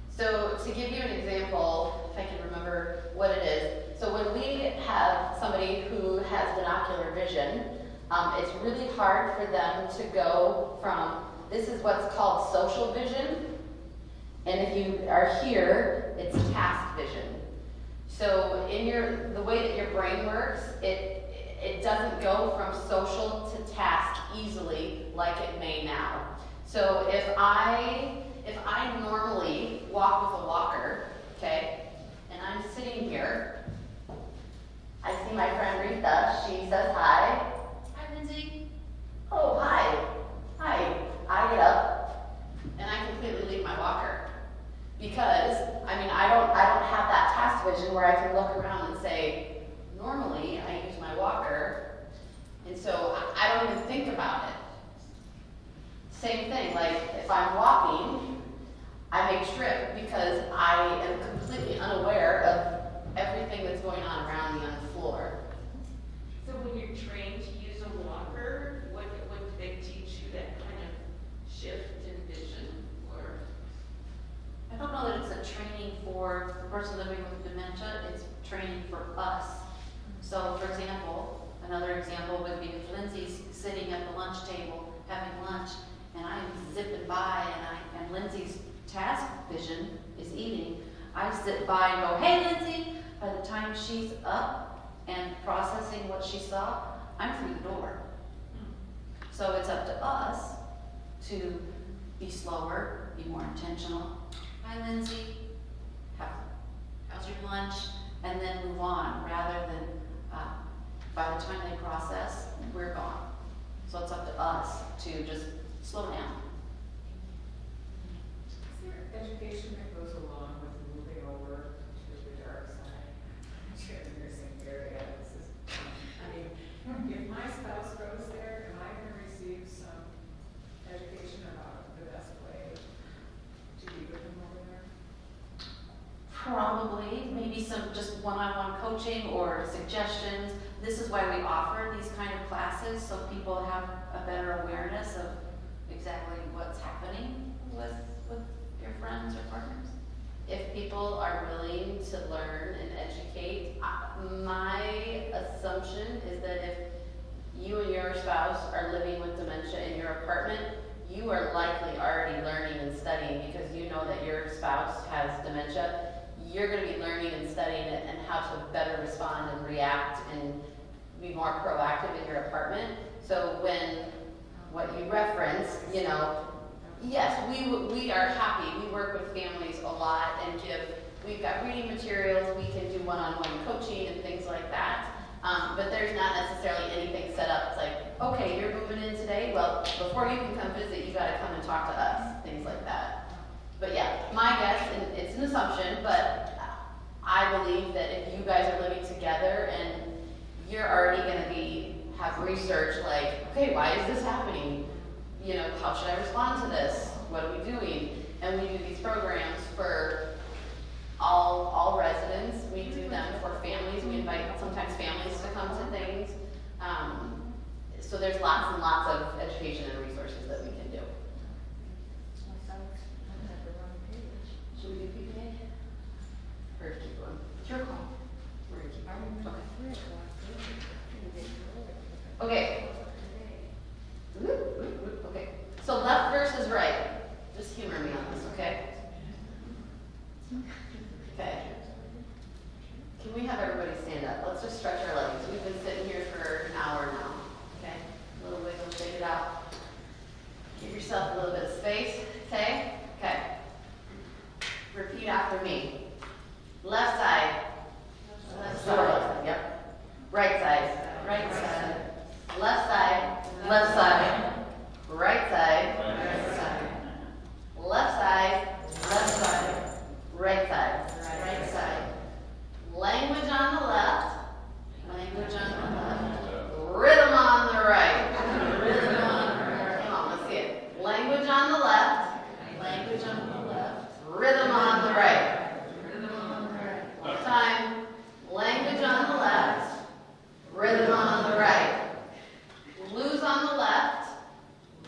So to give you an example, if I can remember what it is, so when we have somebody who has binocular vision, it's really hard for them to go from, this is what's called social vision, and if you are here, it's task vision. So in the way that your brain works, it doesn't go from social to task easily like it may now. So if I normally walk with a walker, okay, and I'm sitting here, I see my friend Retha, she says hi. Hi, Lindsey. Oh, hi. Hi. I get up and I completely leave my walker. Because, I don't have that task vision where I can look around and say, normally I use my walker, and so I don't even think about it. Same thing, like if I'm walking, I make trip because I am completely unaware of everything that's going on around me on the floor. shift in vision or? I don't know that it's a training for the person living with dementia, it's training for us. So for example, another example would be if Lindsey's sitting at the lunch table having lunch and I'm zipping by and Lindsey's task vision is eating, I zip by and go, hey Lindsey, by the time she's up and processing what she saw, I'm through the door. So it's up to us to be slower, be more intentional. Hi Lindsey, how's your lunch? And then move on rather than by the time they process, we're gone. So it's up to us to just slow down. Is there education that goes along with moving over to the dark side? In the nursing area, this is, I mean, if my spouse goes there, am I going to receive some education about the best way to be with them over there? Probably, maybe some just one-on-one coaching or suggestions. This is why we offer these kind of classes, so people have a better awareness of exactly what's happening with your friends or partners. If people are willing to learn and educate, my assumption is that if you and your spouse are living with dementia in your apartment, you are likely already learning and studying because you know that your spouse has dementia. You're going to be learning and studying it and how to better respond and react and be more proactive in your apartment. So when what you referenced, you know, yes, we are happy. We work with families a lot and we've got reading materials, we can do one-on-one coaching and things like that. But there's not necessarily anything set up. It's like, okay, you're moving in today. Well, before you can come visit, you got to come and talk to us, things like that. But yeah, my guess, and it's an assumption, but I believe that if you guys are living together and you're already going to have research like, okay, why is this happening? You know, how should I respond to this? What are we doing? And we do these programs for all residents. We do them for families. We invite sometimes families to come to things. So there's lots and lots of education and resources that we can do. Should we do PPA? Or keep going? It's your call. We're going to keep going. Okay. Okay. So left versus right. Just humor me on this, okay? Okay. Can we have everybody stand up? Let's just stretch our legs. We've been sitting here for an hour now. Okay? A little wiggle, shake it out. Give yourself a little bit of space. Okay? Okay. Repeat after me. Left side. Left side. Yep. Right side. Right side. Left side. Left side. Right side. Right side. Left side. Left side. Right side. Right side. Language on the left. Language on the left. Rhythm on the right. Rhythm on the right. Come on, let's see it. Language on the left. Language on the left. Rhythm on the right. Rhythm on the right. One more time. Language on the left. Rhythm on the right. Lose on the left.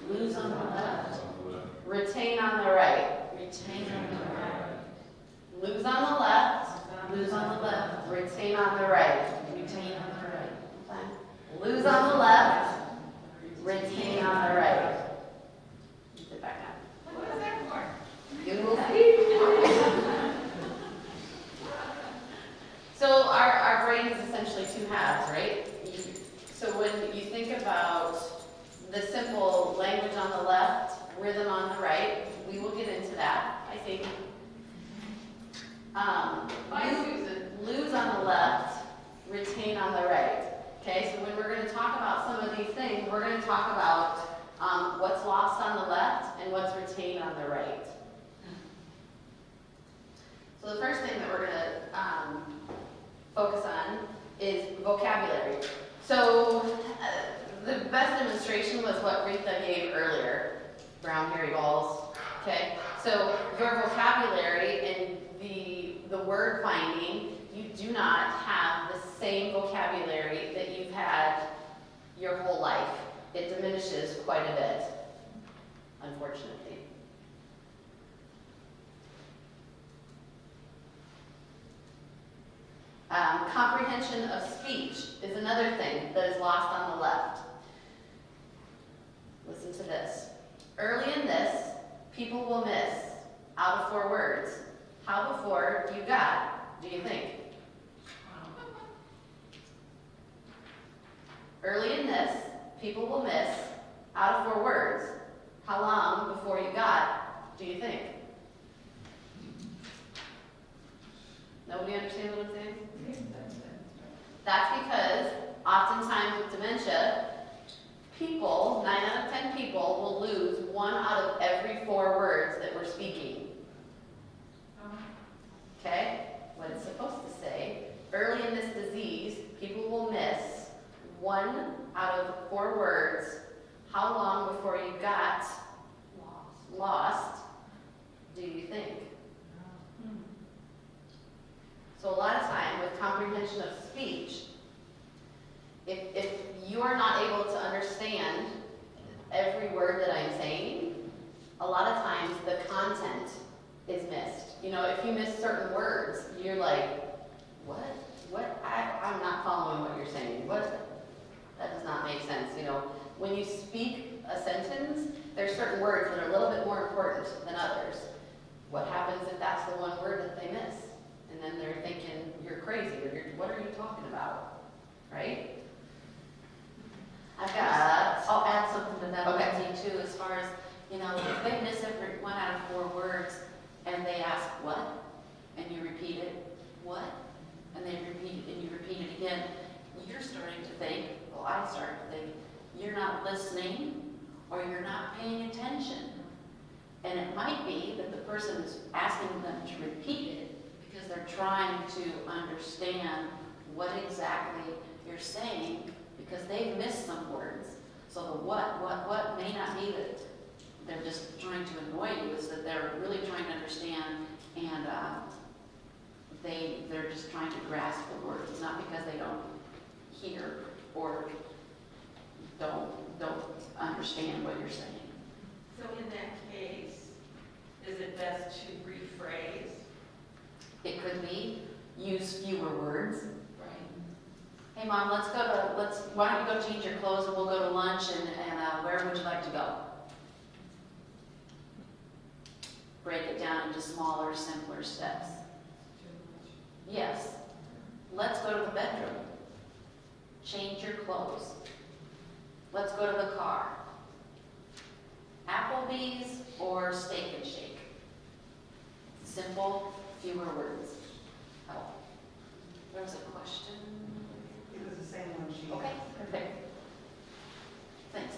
Lose on the left. Retain on the right. Retain on the right. Lose on the left. Lose on the left. Retain on the right. Retain on the right. Lose on the left. Retain on the right. Sit back down. What was that for? You will see. So our brain is essentially two halves, right? So when you think about the simple language on the left, rhythm on the right, we will get into that, I think. Lose on the left, retain on the right. Okay, so when we're going to talk about some of these things, we're going to talk about what's lost on the left and what's retained on the right. So the first thing that we're going to focus on is vocabulary. So the best demonstration was what Retha gave earlier, brown hairy balls. Okay, so your vocabulary and the word finding, you do not have the same vocabulary that you've had your whole life. It diminishes quite a bit. unfortunately. Comprehension of speech is another thing that is lost on the left. Listen to this. Early in this, people will miss out of 4 words. How before you got, do you think? Early in this, people will miss out of 4 words. How long before you got, do you think? Nobody understand what I'm saying? That's because oftentimes with dementia, people, 9 out of 10 people, will lose 1 out of every 4 words that we're speaking. Okay? What it's supposed to say, early in this disease, people will miss 1 out of 4 words. How long before you got lost, do you think? So a lot of time with comprehension of speech, if you are not able to understand every word that I'm saying, a lot of times the content is missed. You know, if you miss certain words, you're like, what? I'm not following what you're saying. What? That does not make sense. You know, when you speak a sentence, there's certain words that are a little bit more important than others. What happens if that's the one word that they miss? And then they're thinking, you're crazy, or what are you talking about? Right? I'll add something to that, Okay. Lindsey, too, as far as, you know, if they miss every 1 out of 4 words, and they ask, what? And you repeat it, what? And they repeat it, and you repeat it again, you're starting to think, well, I start to think, you're not listening, or you're not paying attention. And it might be that the person is asking them to repeat it, because they're trying to understand what exactly you're saying, because they've missed some words. So the what may not be that they're just trying to annoy you, is that they're really trying to understand, and they're just trying to grasp the words. It's not because they don't hear or don't understand what you're saying. So in that case, is it best to rephrase? It could be use fewer words. Right. Hey Mom, why don't you go change your clothes and we'll go to lunch, and where would you like to go? Break it down into smaller, simpler steps. Yes. Let's go to the bedroom. Change your clothes. Let's go to the car. Applebee's or Steak and Shake? Simple, fewer words. Oh, there was a question. It was the same one she Okay, asked. perfect. Thanks,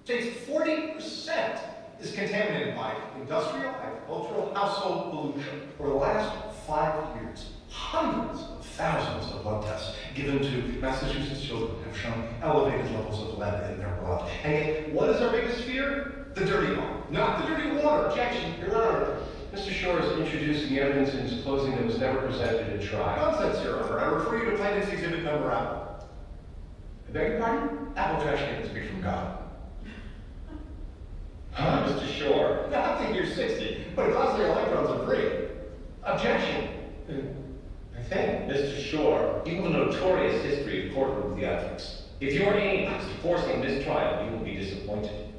Lindsey. States 40% is contaminated by industrial, agricultural, household pollution. For the last 5 years, hundreds of thousands of blood tests given to Massachusetts children have shown elevated levels of lead in their blood. And yet, what is our biggest fear? The dirty water, not the dirty water. Objection, Your Honor. Mr. Shore is introducing evidence in his closing that was never presented at trial. Nonsense, Your Honor. I refer you to plaintiff's exhibit number Apple. I beg your pardon? Apple trash can speak from God. Mr. Shore. Not to year 60, but glossary electrons are free. Objection. I think, Mr. Shore, you have a notorious history of courtroom theatrics. If your aim is to force a mistrial, you will be disappointed.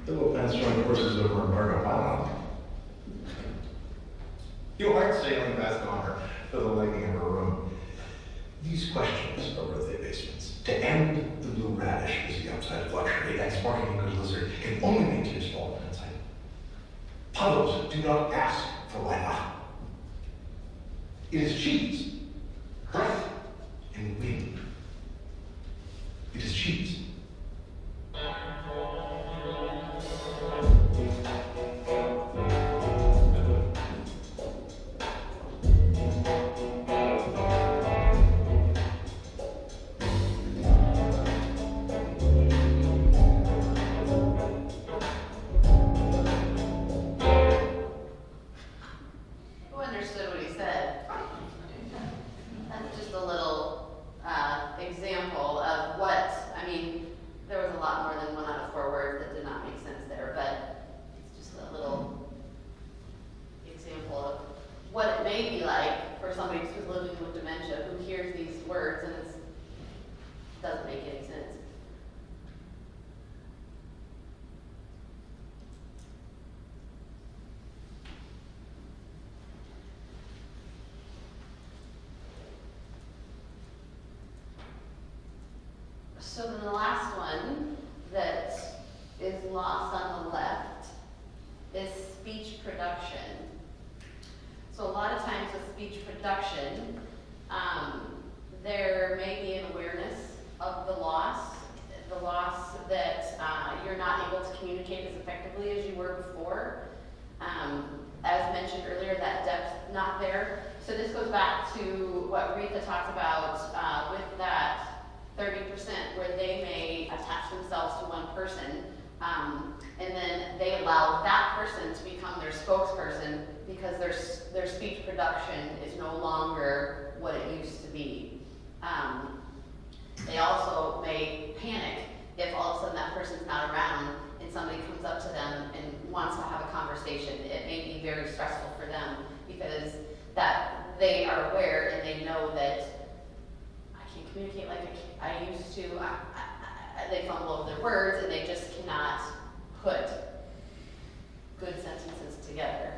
Little fans join courses over embargo. Wow. You aren't sailing past honor for the lighting in her room. These questions are worth the basements. To end the blue radish is the upside of luxury, and sparking good lizard can only make tears fall from inside. Puddles do not ask for why not. It is cheese, breath, and wind. It is cheese. Who understood what he said? That's just a little example of what, I mean, there was a So then the last one that is lost on the left is speech production. So a lot of times with speech production, there may be an awareness of the loss that you're not able to communicate as effectively as you were before. As mentioned earlier, that depth not there. So this goes back to what Retha talked about with that 30% where they may attach themselves to one person, and then they allow that person to become their spokesperson because their speech production is no longer what it used to be. They also may panic if all of a sudden that person's not around and somebody comes up to them and wants to have a conversation. It may be very stressful for them because that they are aware and they know that I can't communicate like I used to. They fumble over their words and they just cannot put good sentences together.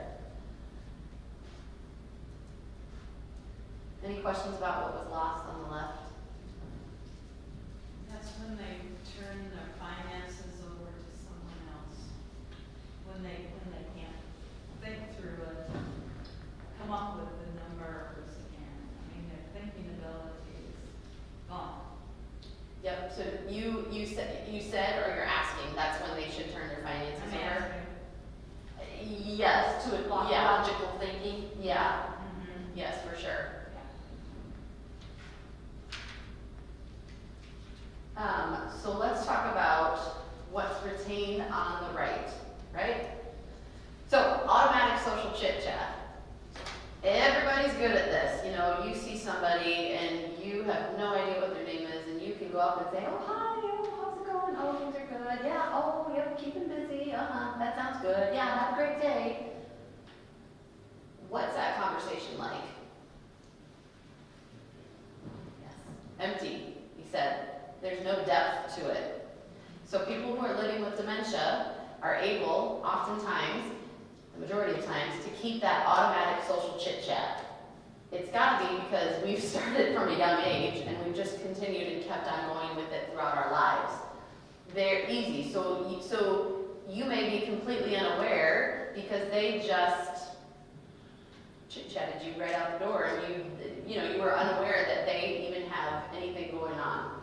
Any questions about what was lost on the left? That's when they turn their finances over to someone else. When they can't think through it, come up with the numbers, and I mean their thinking ability is gone. Yep. So you said or you're asking that's when they should turn their finances I'm over. asking. Yes, to a Logical thinking. Yeah. Mm-hmm. Yes, for sure. So let's talk about what's retained on the right? So automatic social chit chat. Everybody's good at this. You know, you see somebody and you have no idea what their name is, and you can go up and say, "Oh, hi, oh, how's it going? Oh, things are good. Yeah, oh, yep, keeping busy. That sounds good. Yeah, have a great day." What's that conversation like? Yes. Empty, he said. There's no depth to it. So people who are living with dementia are able, oftentimes, the majority of times, to keep that automatic social chit chat. It's got to be because we've started from a young age and we've just continued and kept on going with it throughout our lives. They're easy. So you may be completely unaware because they just chit-chatted you right out the door, and you were unaware that they even have anything going on.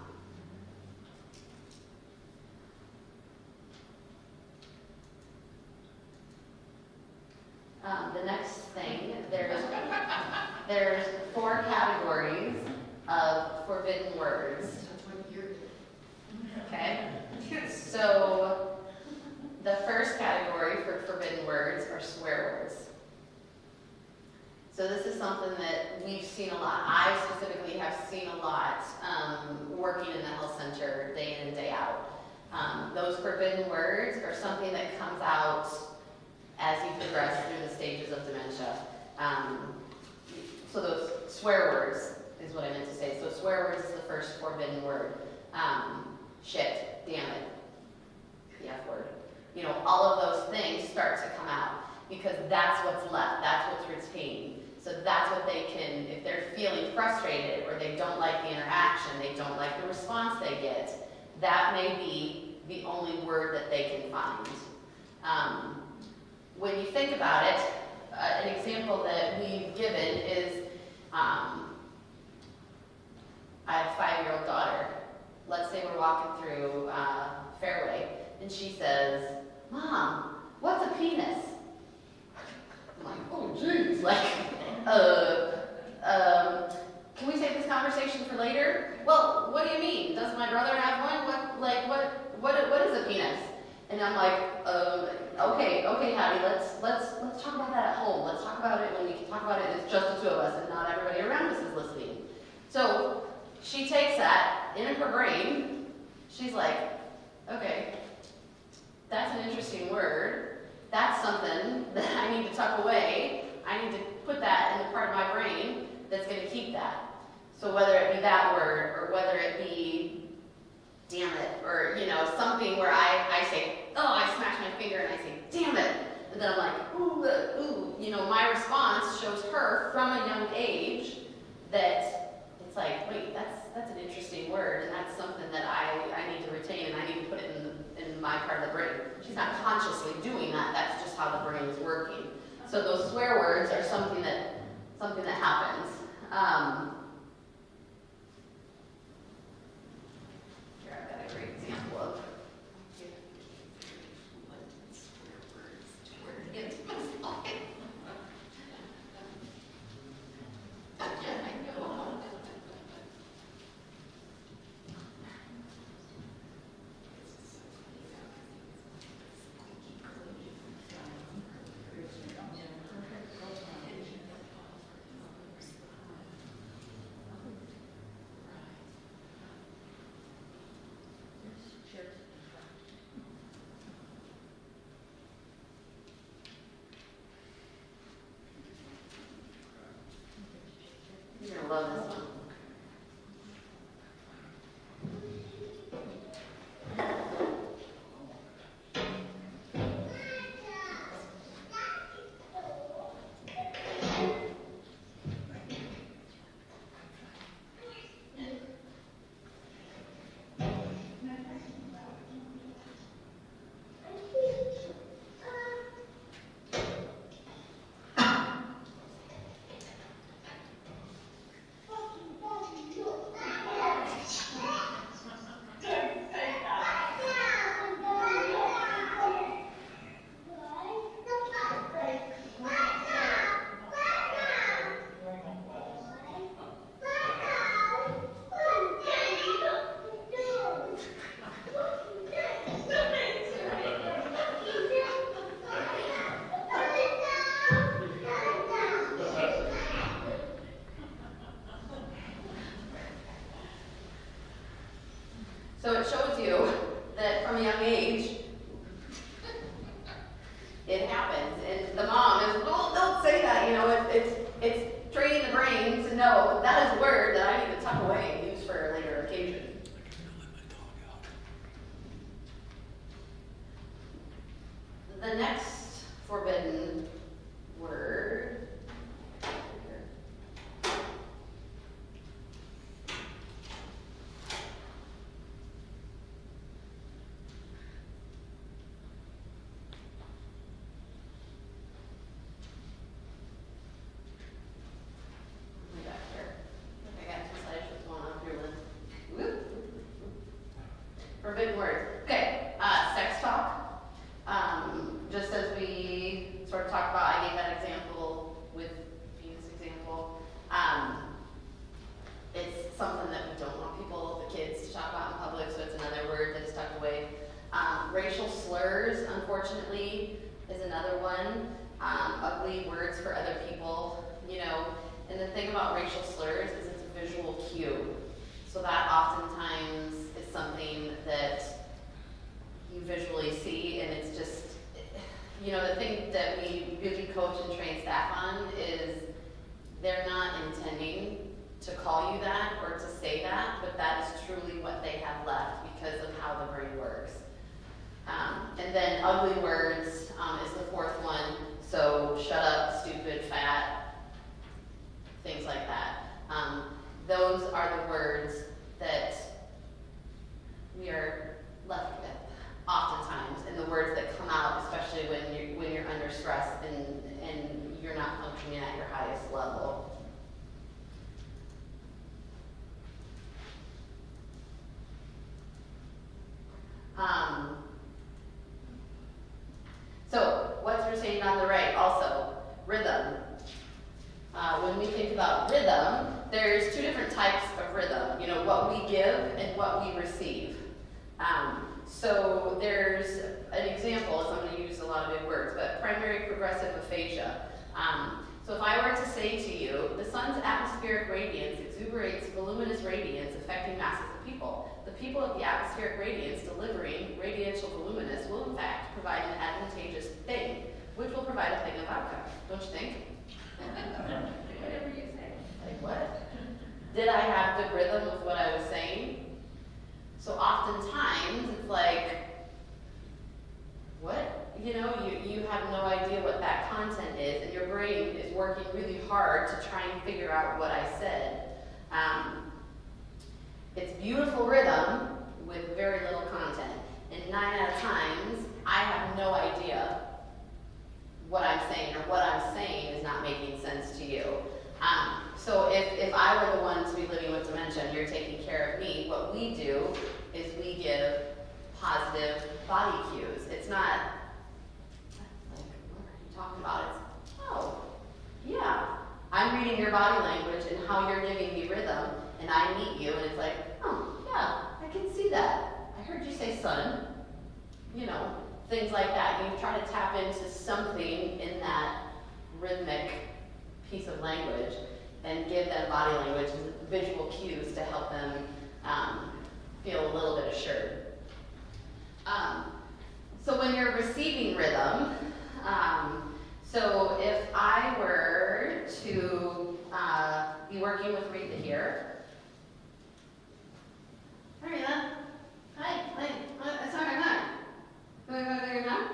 The next thing, there's 4 categories of forbidden words. Okay? So the first category for forbidden words are swear words. So this is something that we've seen a lot. I specifically have seen a lot working in the health center day in and day out. Those forbidden words are something that comes out as you progress through the stages of dementia. So those swear words is what I meant to say. So swear words is the first forbidden word. Shit, damn it, the F word. All of those things start to come out because that's what's left, that's what's retained. So that's what they can, if they're feeling frustrated or they don't like the interaction, they don't like the response they get, that may be the only word that they can find. When you think about it, an example that we've given is, I have a 5-year-old daughter. Let's say we're walking through Fairway, and she says, "Mom, what's a penis?" I'm like, "Oh, geez, can we save this conversation for later?" "Well, what do you mean? Does my brother have one? What is a penis?" And I'm like, okay, Hattie, let's talk about that at home. Let's talk about it when we can talk about it. It's just the 2 of us, and not everybody around us is listening. So she takes that in her brain. She's like, okay, that's an interesting word. That's something that I need to tuck away. I need to put that in the part of my brain that's going to keep that. So whether it be that word or whether it be damn it, or something where I say, oh, I smash my finger and I say, damn it, and then I'm like, ooh, my response shows her from a young age that it's like, wait, that's an interesting word, and that's something that doing that. That's just how the brain is working. So those swear words are something that happens. Here, I've got a great example of. You're gonna love this one. So it shows you that from a young age, it happens. And the mom is, well, don't say that, you know, it's training the brain to know that is a word that I need to tuck away and use for a later occasion. The next forbidden word. Forbidden word. Okay, sex talk. Just as we sort of talked about, I gave that example with penis example. It's something that we don't want people, the kids, to talk about in public, so it's another word that is tucked away. Racial slurs, unfortunately, is another one. Ugly words for other people, you know. And the thing about racial slurs is it's a visual cue. So that oftentimes is something that you visually see, and it's just, you know, the thing that we really coach and train staff on is they're not intending to call you that or to say that, but that is truly what they have left because of how the brain works. And then ugly words is the fourth one. So shut up, stupid, fat, things like that. Those are the words that we are left with oftentimes, and the words that come out, especially when you're under stress and you're not functioning at your highest level. So what's we're saying on the right also, rhythm. When we think about rhythm, there's two different types of rhythm, you know, what we give and what we receive. So there's an example, so I'm going to use a lot of big words, but primary progressive aphasia. So if I were to say to you, the sun's atmospheric radiance exuberates voluminous radiance affecting masses of people. The people of the atmospheric radiance delivering radiential voluminous will in fact provide an advantageous thing, which will provide a thing of outcome. Don't you think? Whatever you say. Like what? Did I have good rhythm with what I was saying? So oftentimes it's like, what? You know, you have no idea what that content is, and your brain is working really hard to try and figure out what I said. It's beautiful rhythm with very little content, and 9 out of times I have no idea what I'm saying, or what I'm saying is not making sense to you. So if I were the one to be living with dementia and you're taking care of me, what we do is we give positive body cues. It's not like, what are you talking about? It's, oh, yeah, I'm reading your body language and how you're giving me rhythm, and I meet you, and it's like, oh, yeah, I can see that. I heard you say son. You know, things like that. You try to tap into something in that rhythmic piece of language and give them body language and visual cues to help them feel a little bit assured. So when you're receiving rhythm, so if I were to be working with Retha here, hi Retha, hi, it's not right now. I'm gonna do it now.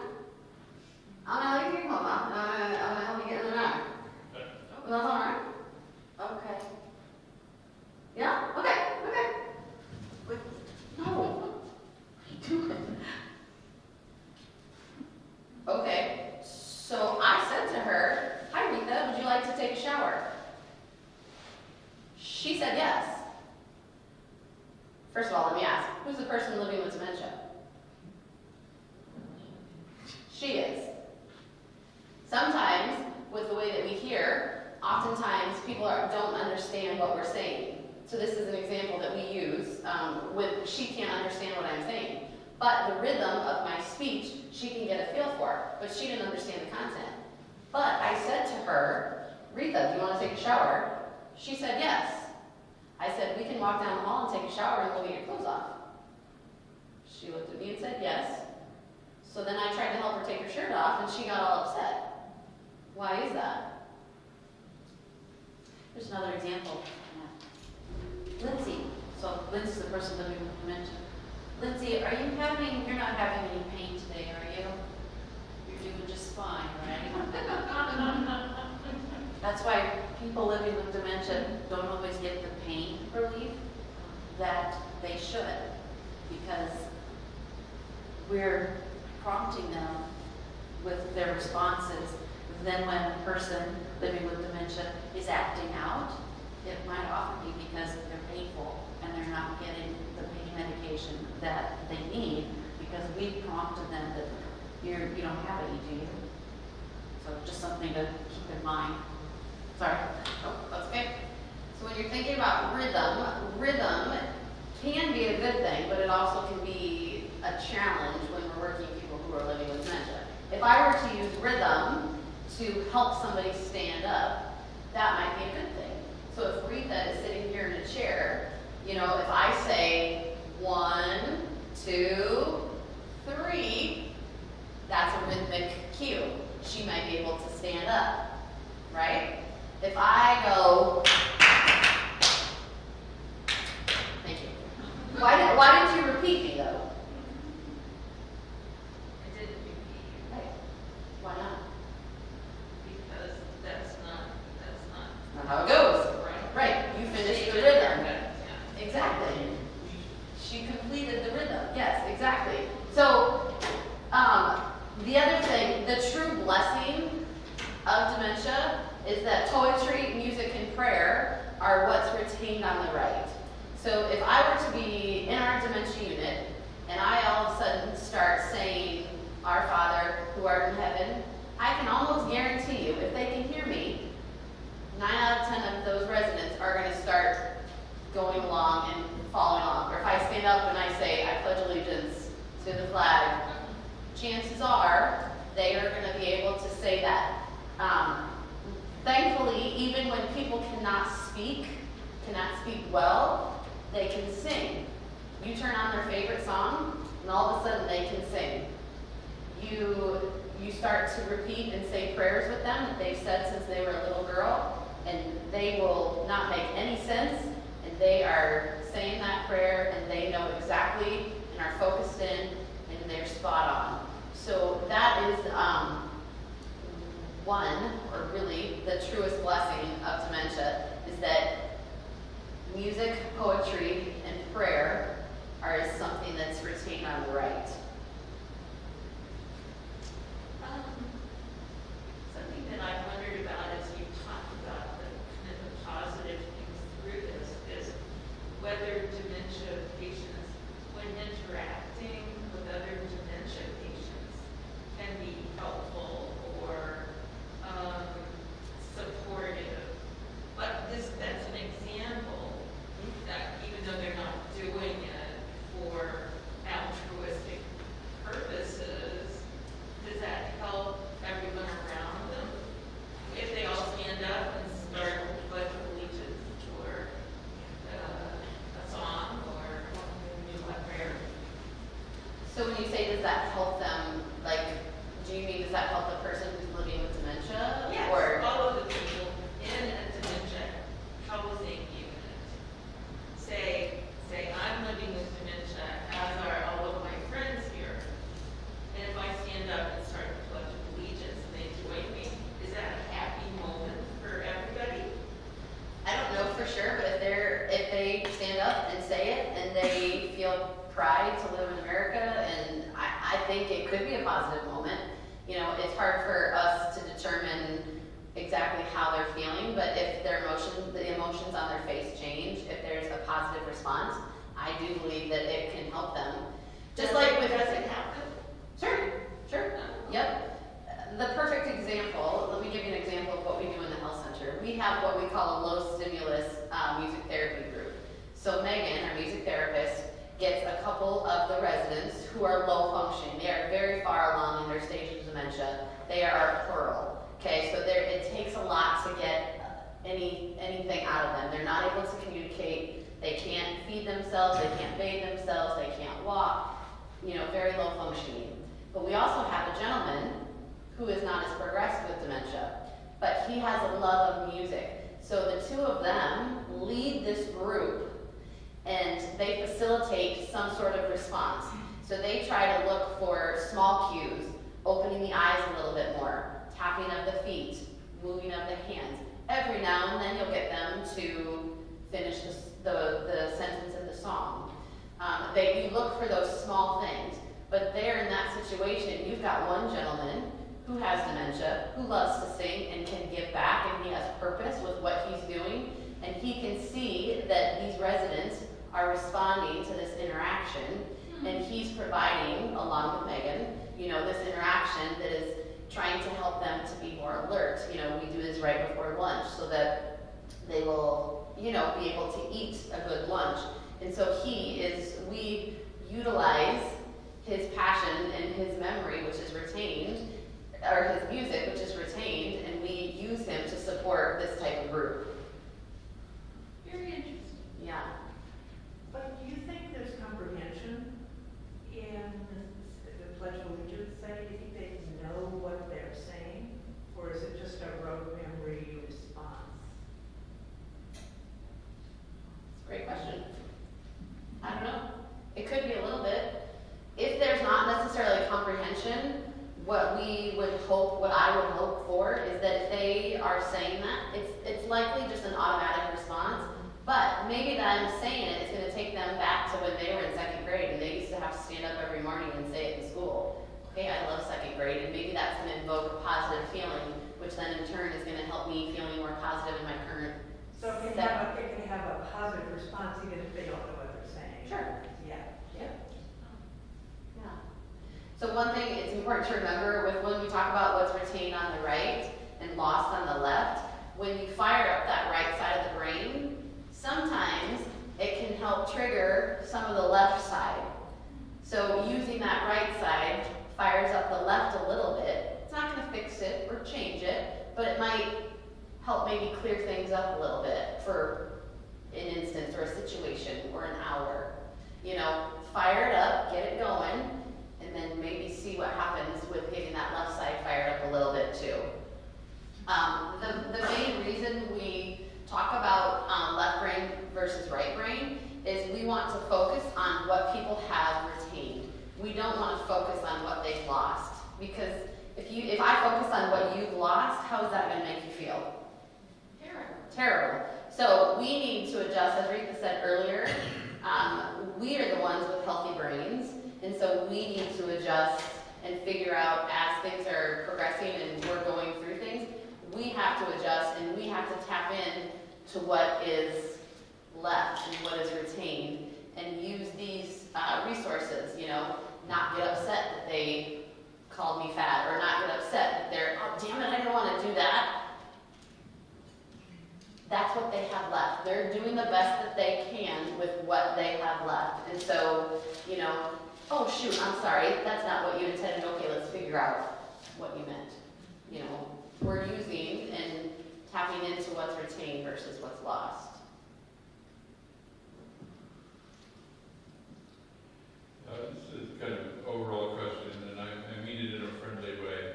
I'm gonna leave you home. I'm gonna help you get in the back. That's all right. Okay. Yeah. Okay. Wait. No. What are you doing? Okay. So I said to her, "Hi, Retha. Would you like to take a shower?" She said yes. First of all, let me ask: who's the person living with dementia? She is. Sometimes, with the way that we hear, oftentimes people don't understand what we're saying. So this is an example that we use with, she can't understand what I'm saying. But the rhythm of my speech, she can get a feel for, but she didn't understand the content. But I said to her, Retha, do you want to take a shower? She said yes. I said, we can walk down the hall and take a shower and go get your clothes off. She looked at me and said yes. So then I tried to help her take her shirt off, and she got all upset. Why is that? There's another example. Lindsey. So Lindsey's the person living with dementia. Lindsey, you're not having any pain today, are you? You're doing just fine, right? That's why people living with dementia don't always get the pain relief that they should, because we're prompting them with their responses. Then when a person living with dementia is acting out, it might often be because they're painful and they're not getting the pain medication that they need because we prompted them that you don't have any, do you? So just something to keep in mind. Sorry. Oh, that's okay. So when you're thinking about rhythm can be a good thing, but it also can be a challenge when we're working with people who are living with dementia. If I were to use rhythm to help somebody stand up, that might be a good thing. So if Retha is sitting here in a chair, if I say 1, 2, 3, that's a rhythmic cue. She might be able to stand up, right? If I go, thank you. Why didn't you repeat me though? I didn't repeat you. Right. Why not? Because that's not Not how it goes. right. Right. You finished the rhythm. Exactly. She completed the rhythm. Yes, exactly. So, the other thing, the true blessing of dementia is that poetry, music, and prayer are what's retained on the right. So if I were to be in our dementia unit and I all of a sudden start saying, Our Father who art in heaven, I can almost guarantee you, if they can hear me, 9 out of 10 of those residents are going to start going along and following along. Or if I stand up and I say, I pledge allegiance to the flag, chances are they are going to be able to say that. Thankfully, even when people cannot speak well, they can sing. You turn on their favorite song, and all of a sudden they can sing. You start to repeat and say prayers with them that they've said since they were a little girl, and they will not make any sense, and they are saying that prayer, and they know exactly, and are focused in, and they're spot on. So that is one, or really the truest blessing of dementia, is that music, poetry, and prayer is something that's retained on the right. does that help the person who's living with dementia? Yes, Or, all of the people in a dementia housing unit. Say I'm living with dementia, as are all of my friends here. And if I stand up and start the Pledge of Allegiance and they join me, is that a happy moment for everybody? I don't know for sure, but if they stand up and say it and they feel pride to live in America, and I think it could be a positive moment. You know, it's hard for us to determine exactly how they're feeling, but if the emotions on their face change, if there's a positive response, I do believe that it can help them. Just like with does it happen? Sure, yep. The perfect example, let me give you an example of what we do in the health center. We have what we call a low stimulus music therapy group. So Megan, our music therapist, gets a couple of the residents who are low functioning. They are very far along in their stage of dementia. They are plural. Okay, so it takes a lot to get anything out of them. They're not able to communicate. They can't feed themselves. They can't bathe themselves. They can't walk. You know, very low functioning. But we also have a gentleman who is not as progressed with dementia, but he has a love of music. So the two of them lead this group, and they facilitate some sort of response. So they try to look for small cues, opening the eyes a little bit more, tapping of the feet, moving of the hands. Every now and then you'll get them to finish the sentence of the song. You look for those small things, but there in that situation, you've got one gentleman who has dementia, who loves to sing and can give back, and he has purpose with what he's doing, and he can see that these residents are responding to this interaction, and he's providing, along with Megan, you know, this interaction that is trying to help them to be more alert. You know, we do this right before lunch so that they will, you know, be able to eat a good lunch. And so we utilize his passion and his memory, which is retained, or his music, which is retained, and we use him to support this type of group. Very interesting. Yeah. But do you think there's comprehension in the Pledge of Allegiance? Do you think they know what they're saying? Or is it just a rote memory response? Great question. I don't know. It could be a little bit. If there's not necessarily comprehension, what I would hope for is that if they are saying that, it's likely just an automatic response. But maybe that I'm saying it is going to take them back to when they were in second grade and they used to have to stand up every morning and say it in school. Okay, I love second grade, and maybe that's going to invoke a positive feeling, which then in turn is going to help me feeling more positive in my current. So it can have a positive response even if they don't know what they're saying. Sure. Yeah. Yeah. So one thing it's important to remember with when we talk about what's retained on the right and lost on the left, when you fire up that right side of the brain, sometimes it can help trigger some of the left side. So using that right side fires up the left a little bit. It's not going to fix it or change it, but it might help maybe clear things up a little bit for an instance or a situation or an hour. You know, fire it up, get it going, and then maybe see what happens with getting that left side fired up a little bit too. The main reason we talk about left brain versus right brain is we want to focus on what people have retained. We don't want to focus on what they've lost, because if I focus on what you've lost, how is that going to make you feel? Terrible. So we need to adjust, as Retha said earlier, we are the ones with healthy brains, and so we need to adjust and figure out as things are progressing and we're going through things, we have to adjust and we have to tap in to what is left and what is retained and use these resources, you know, not get upset that they called me fat, or not get upset that they're, oh damn it, I don't want to do that. That's what they have left. They're doing the best that they can with what they have left. And so, you know, oh shoot, I'm sorry, that's not what you intended. Okay, let's figure out what you meant. You know, we're using and tapping into what's retained versus what's lost. This is kind of an overall question, and I mean it in a friendly way.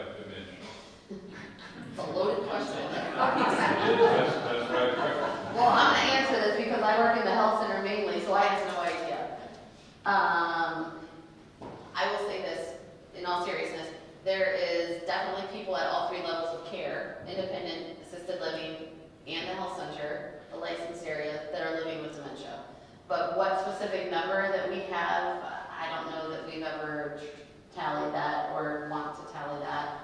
have dementia? It's a loaded question. That's right. Well, I'm gonna answer this because I work in the health center mainly, so I have no idea. I will say this, in all seriousness, there is definitely people at all three levels of care, independent, assisted living, and the health center, the licensed area, that are living with dementia. But what specific number that we have, I don't know that we've ever tallied that or want to tally that.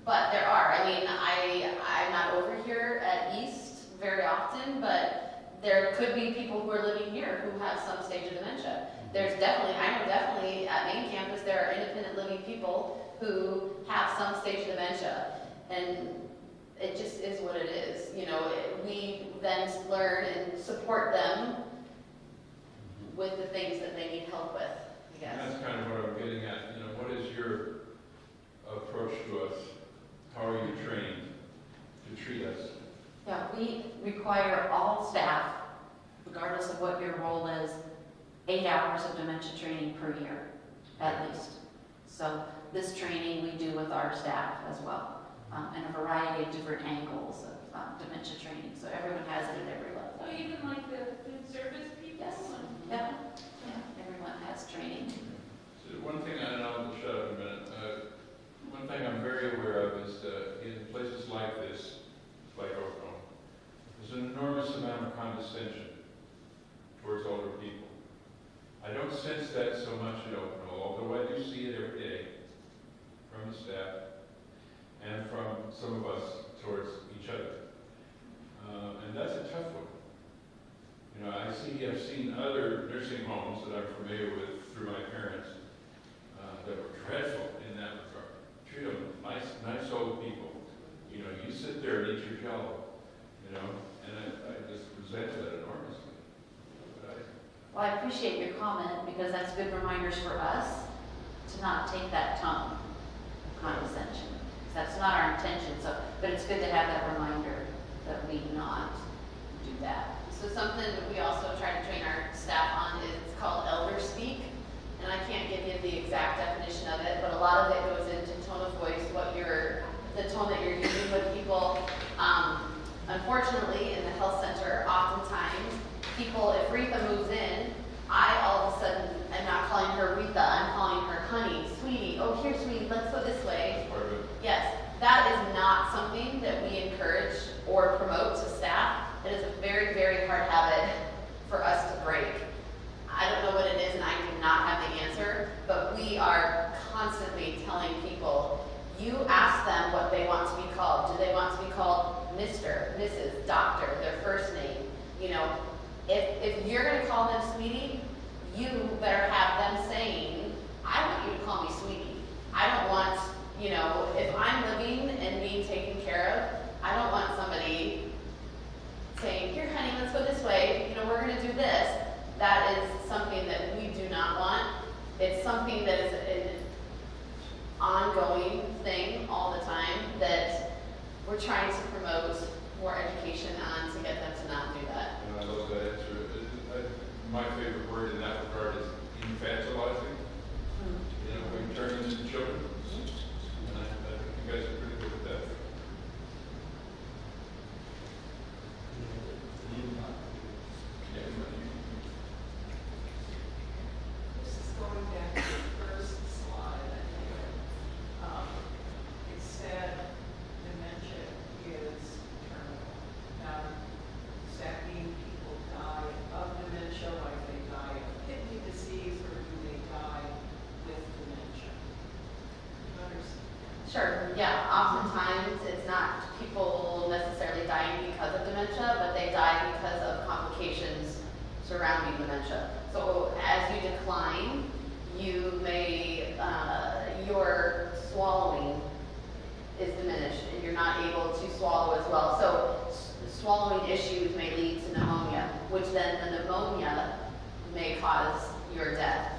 But there are. I mean, I'm not over here at East very often, but there could be people who are living here who have some stage of dementia. There's definitely, I know definitely at main campus there are independent living people who have some stage of dementia. And it just is what it is. You know, we then learn and support them with the things that they need help with, I guess. And that's kind of what I'm getting at. You know, what is your approach to us? How are you trained to treat us? Yeah, we require all staff, regardless of what your role is, 8 hours of dementia training per year, at least. So this training we do with our staff as well, and a variety of different angles of dementia training. So everyone has it at every level. So even like the food service people? Yes. Yeah. Yeah. Everyone has training. So one thing, and I'll shut up in a minute. One thing I'm very aware of is in places like this, like Oklahoma, there's an enormous amount of condescension towards older people. I don't sense that so much at Oklahoma, although I do see it every day from the staff and from some of us towards each other. And that's a tough one. You know, I've seen other nursing homes that I'm familiar with through my parents that were dreadful in that regard. Treat them nice old people. You know, you sit there and eat your jello, you know, and I just resent that enormously. Well, I appreciate your comment because that's good reminders for us to not take that tone of condescension. That's not our intention. So, but it's good to have that reminder that we not do that. So something that we also try to train our staff on is called elder speak. And I can't give you the exact definition of it, but a lot of it goes into tone of voice, the tone that you're using with people. Unfortunately, in the health center, oftentimes, people, if Retha moves in, I all of a sudden am not calling her Retha, I'm calling her honey, sweetie, oh here sweetie, let's go this way. Yes, that is not something that we encourage or promote to staff. It is a very, very hard habit for us to break. I don't know what it is and I do not have the answer, but we are constantly telling people, you ask them what they want to be called. Do they want to be called Mr., Mrs., Doctor, their first name? You know, if you're going to call them sweetie, you better have them saying, I want you to call me sweetie. I don't want, you know, if I'm living and being taken care of, I don't want somebody saying, here honey, let's go this way, you know, we're going to do this. That is something that we do not want. It's something that is an ongoing thing all the time that we're trying to promote more education on to get them to not do that. And I love that answer. My favorite word in that regard is infantilizing. You know, when you turn into children. And I think you guys are pretty good at that. This is going back to the first slide, I think. It said dementia is terminal. Now, does that mean people die of dementia, like they die of kidney disease, or do they die with dementia? You understand? Sure, yeah, oftentimes it's not people necessarily dying because of dementia, but they die because of complications surrounding dementia. So as you decline, you may, your swallowing is diminished and you're not able to swallow as well. So swallowing issues may lead to pneumonia, which then the pneumonia may cause your death.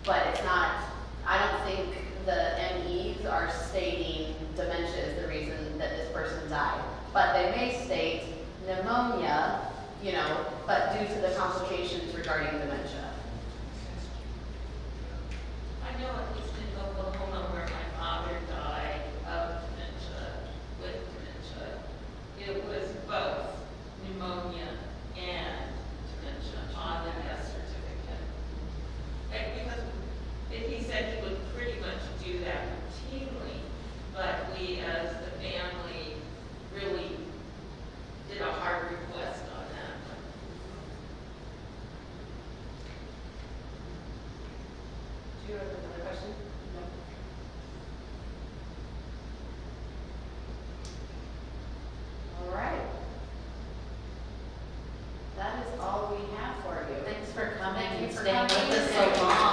But it's not, I don't think the MEs are stating dementia is the reason that this person died. But they may state pneumonia, you know, but due to the complications regarding dementia. I know at least in Oklahoma where my father died, for staying coming with us so and long.